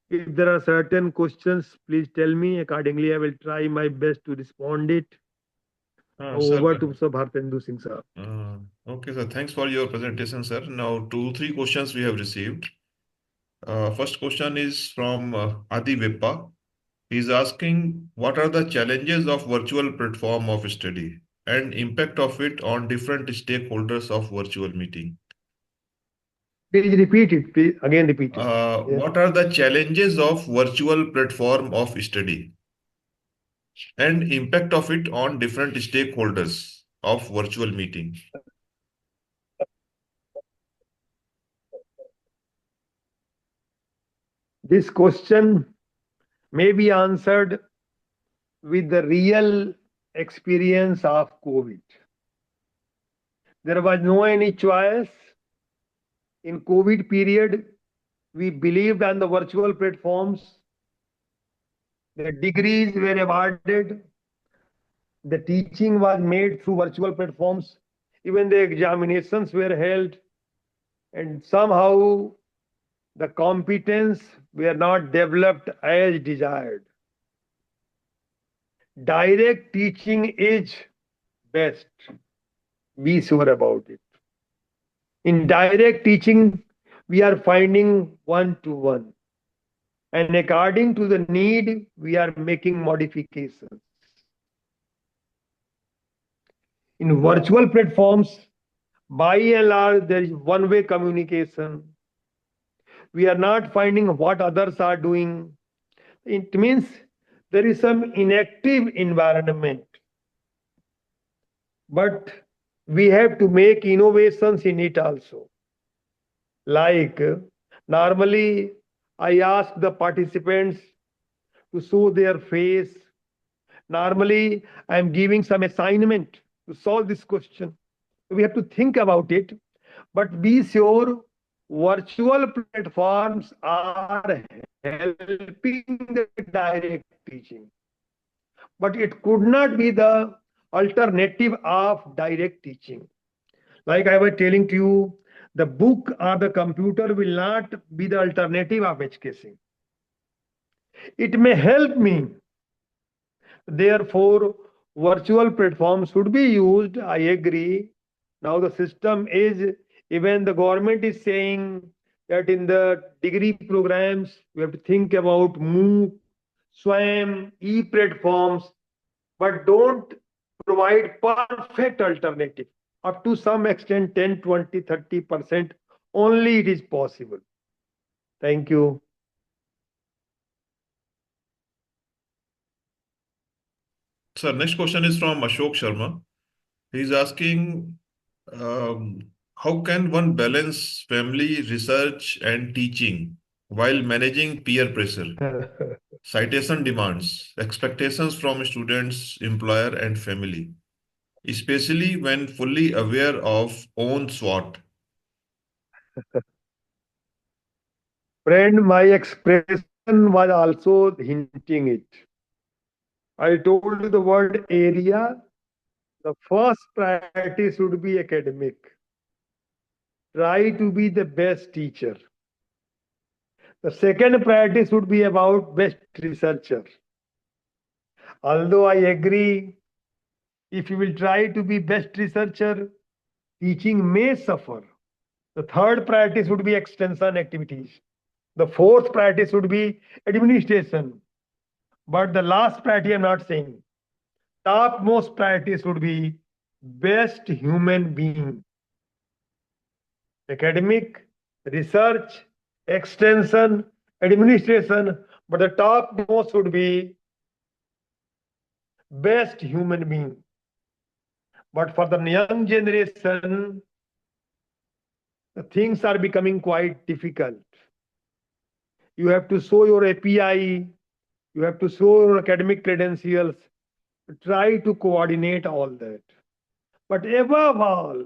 If there are certain questions, please tell me. Accordingly, I will try my best to respond it. Now Sir, over to Sir Bhartendu Singh sir. okay, sir. Thanks for your presentation, sir. Now, two, three questions we have received. First question is from Adi Vippa. He's asking, what are the challenges of virtual platform of study and impact of it on different stakeholders of virtual meeting? Please repeat it. Please again repeat it. Yeah. What are the challenges of virtual platform of study and impact of it on different stakeholders of virtual meeting? This question may be answered with the real experience of COVID. There was no any choice. In COVID period, we believed on the virtual platforms. The degrees were awarded. The teaching was made through virtual platforms. Even the examinations were held. And somehow the competence were not developed as desired. Direct teaching is best. Be sure about it. In direct teaching, we are finding one to one. And according to the need, we are making modifications. In virtual platforms, by and large, there is one way communication. We are not finding what others are doing. It means there is some inactive environment. But we have to make innovations in it also. Like normally, I ask the participants to show their face. Normally, I am giving some assignment to solve this question. We have to think about it, but be sure virtual platforms are helping the direct teaching, but it could not be the alternative of direct teaching. Like I was telling to you, the book or the computer will not be the alternative of HKC. It may help me. Therefore, virtual platforms should be used. I agree. Now the system is, even the government is saying that in the degree programs, we have to think about MOOC, SWAM, e-platforms, but don't provide perfect alternative. Up to some extent, 10, 20, 30% only it is possible. Thank you. So next question is from Ashok Sharma. He's asking, how can one balance family, research, and teaching while managing peer pressure, citation demands, expectations from students, employer, and family, especially when fully aware of own SWOT? Friend, my expression was also hinting it. I told you the word area. The first priority should be academic. Try to be the best teacher. The second priority should be about best researcher. Although I agree, if you will try to be best researcher, teaching may suffer. The third priority should be extension activities. The fourth priority should be administration. But the last priority I'm not saying. Topmost priority should be best human being. Academic, research, extension, administration, but the topmost should be best human being. But for the young generation, the things are becoming quite difficult. You have to show your API, you have to show your academic credentials, try to coordinate all that. But above all,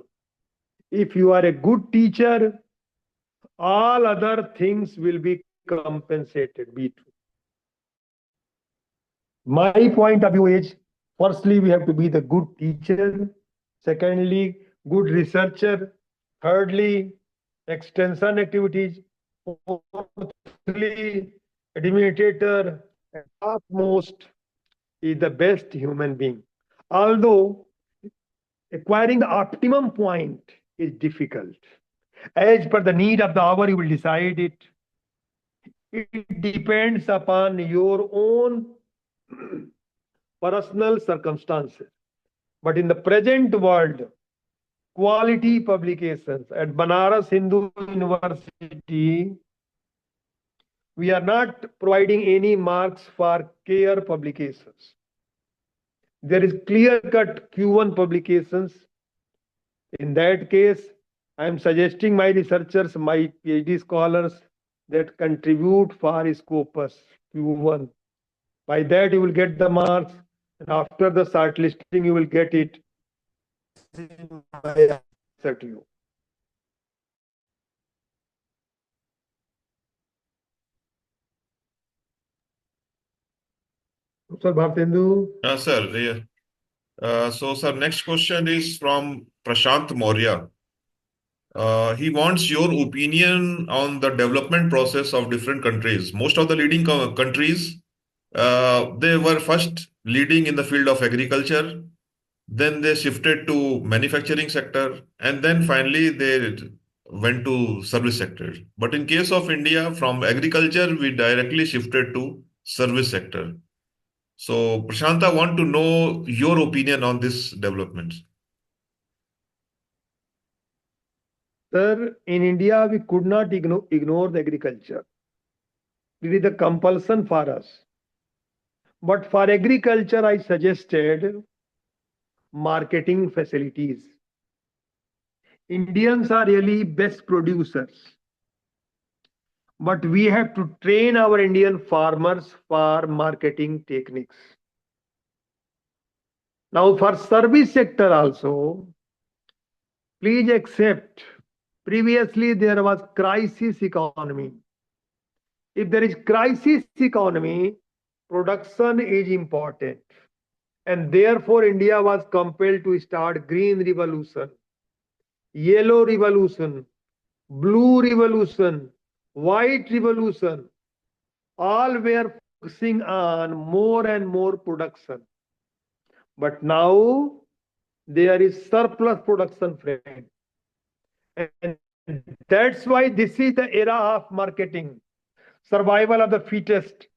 if you are a good teacher, all other things will be compensated. Be true. My point of view is, firstly, we have to be the good teacher. Secondly, good researcher. Thirdly, extension activities. Fourthly, administrator. And topmost is the best human being. Although acquiring the optimum point is difficult. As per the need of the hour, you will decide it. It depends upon your own personal circumstances. But in the present world, quality publications at Banaras Hindu University, we are not providing any marks for care publications. There is clear-cut Q1 publications. In that case, I am suggesting my researchers, my PhD scholars, that contribute for Scopus Q1. By that, you will get the marks, and after the shortlisting, you will get it. My answer to you. Sir Bhartendu. Sir, yeah. So, sir, next question is from Prashant Maurya. He wants your opinion on the development process of different countries. Most of the leading countries, they were first leading in the field of agriculture, then they shifted to manufacturing sector, and then finally they went to service sector. But in case of India, from agriculture, we directly shifted to service sector. So, Prashanta, want to know your opinion on this development. Sir, in India, we could not ignore the agriculture. It is a compulsion for us. But for agriculture, I suggested marketing facilities. Indians are really best producers. But we have to train our Indian farmers for marketing techniques. Now, for service sector also, please accept. Previously, there was crisis economy. If there is crisis economy, production is important. And therefore, India was compelled to start green revolution, yellow revolution, blue revolution, white revolution. All were focusing on more and more production. But now there is surplus production, friend. And that's why this is the era of marketing, survival of the fittest,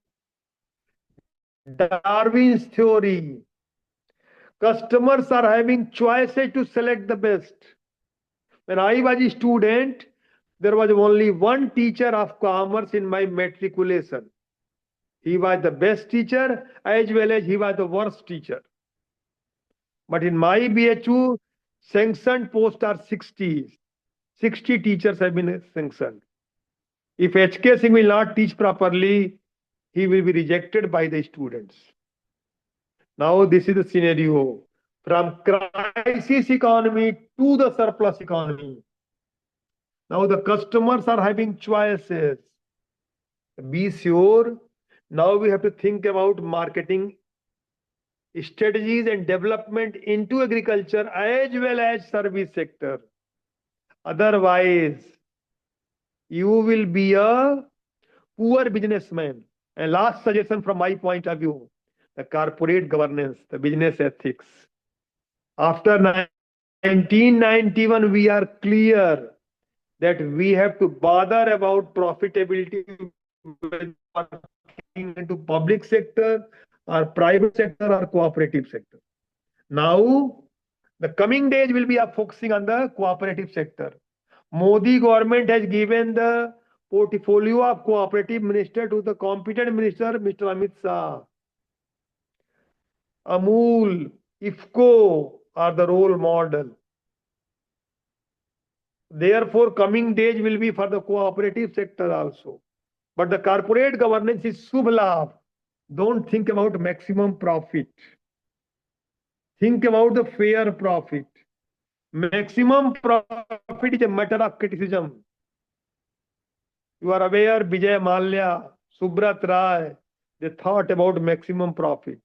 Darwin's theory. Customers are having choices to select the best. When I was a student, there was only one teacher of commerce in my matriculation. He was the best teacher as well as he was the worst teacher. But in my BHU, sanctioned posts are 60. 60 teachers have been sanctioned. If HK Singh will not teach properly, he will be rejected by the students. Now, this is the scenario from crisis economy to the surplus economy. Now, the customers are having choices. Be sure. Now, we have to think about marketing strategies and development into agriculture as well as service sector. Otherwise, you will be a poor businessman. And last suggestion from my point of view, the corporate governance, the business ethics. After 1991, we are clear that we have to bother about profitability working into public sector or private sector or cooperative sector. Now, the coming days will be focusing on the cooperative sector. Modi government has given the portfolio of cooperative minister to the competent minister, Mr. Amit Shah. Amul, IFCO are the role model. Therefore, coming days will be for the cooperative sector also. But the corporate governance is subh. Don't think about maximum profit. Think about the fair profit. Maximum profit is a matter of criticism. You are aware, Vijay Mallya, Subrat Rai, they thought about maximum profit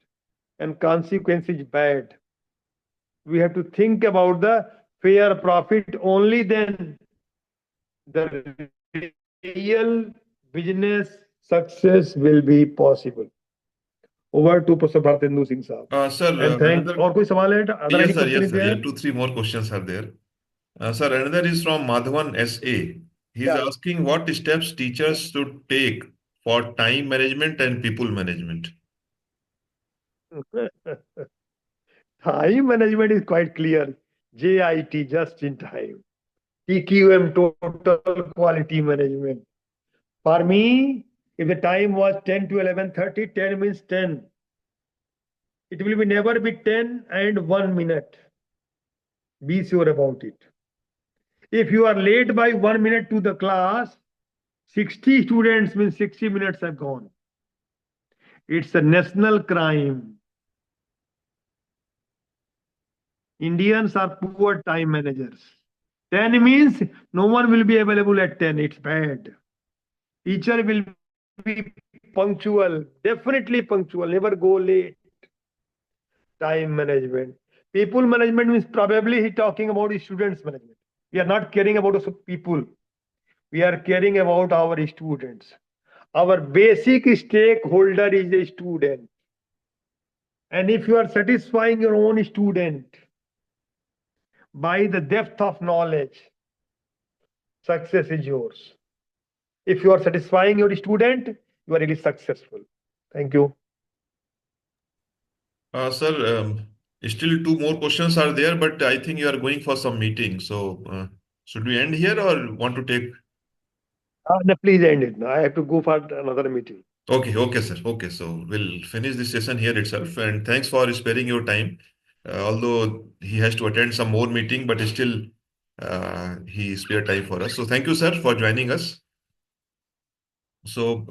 and consequence is bad. We have to think about the fair profit, only then the real business success will be possible. Over to Professor Bhartendu Singh Saab. Sir, And thank. another. और कोई सवाल है? Other any question Yes, is sir. there? Yeah, two, three more questions are there. Sir, another is from Madhavan SA. He's Yeah. asking what steps teachers should take for time management and people management. Time management is quite clear. JIT, just in time. TQM, total quality management. For me, if the time was 10 to 11:30, 10 means 10. It will be never be 10 and 1 minute. Be sure about it. If you are late by 1 minute to the class, 60 students means 60 minutes have gone. It's a national crime. Indians are poor time managers. 10 means no one will be available at 10. It's bad. Teacher will be punctual, definitely punctual, never go late. Time management. People management means probably he talking about students management. We are not caring about the people. We are caring about our students. Our basic stakeholder is a student. And if you are satisfying your own student by the depth of knowledge, success is yours. If you are satisfying your student, you are really successful. Thank you. Sir, still two more questions are there, but I think you are going for some meeting. So, should we end here or want to take? No, please end it. I have to go for another meeting. Okay, sir. Okay, so we'll finish this session here itself. And thanks for sparing your time. Although he has to attend some more meeting, but still he spare time for us. So thank you, sir, for joining us. So,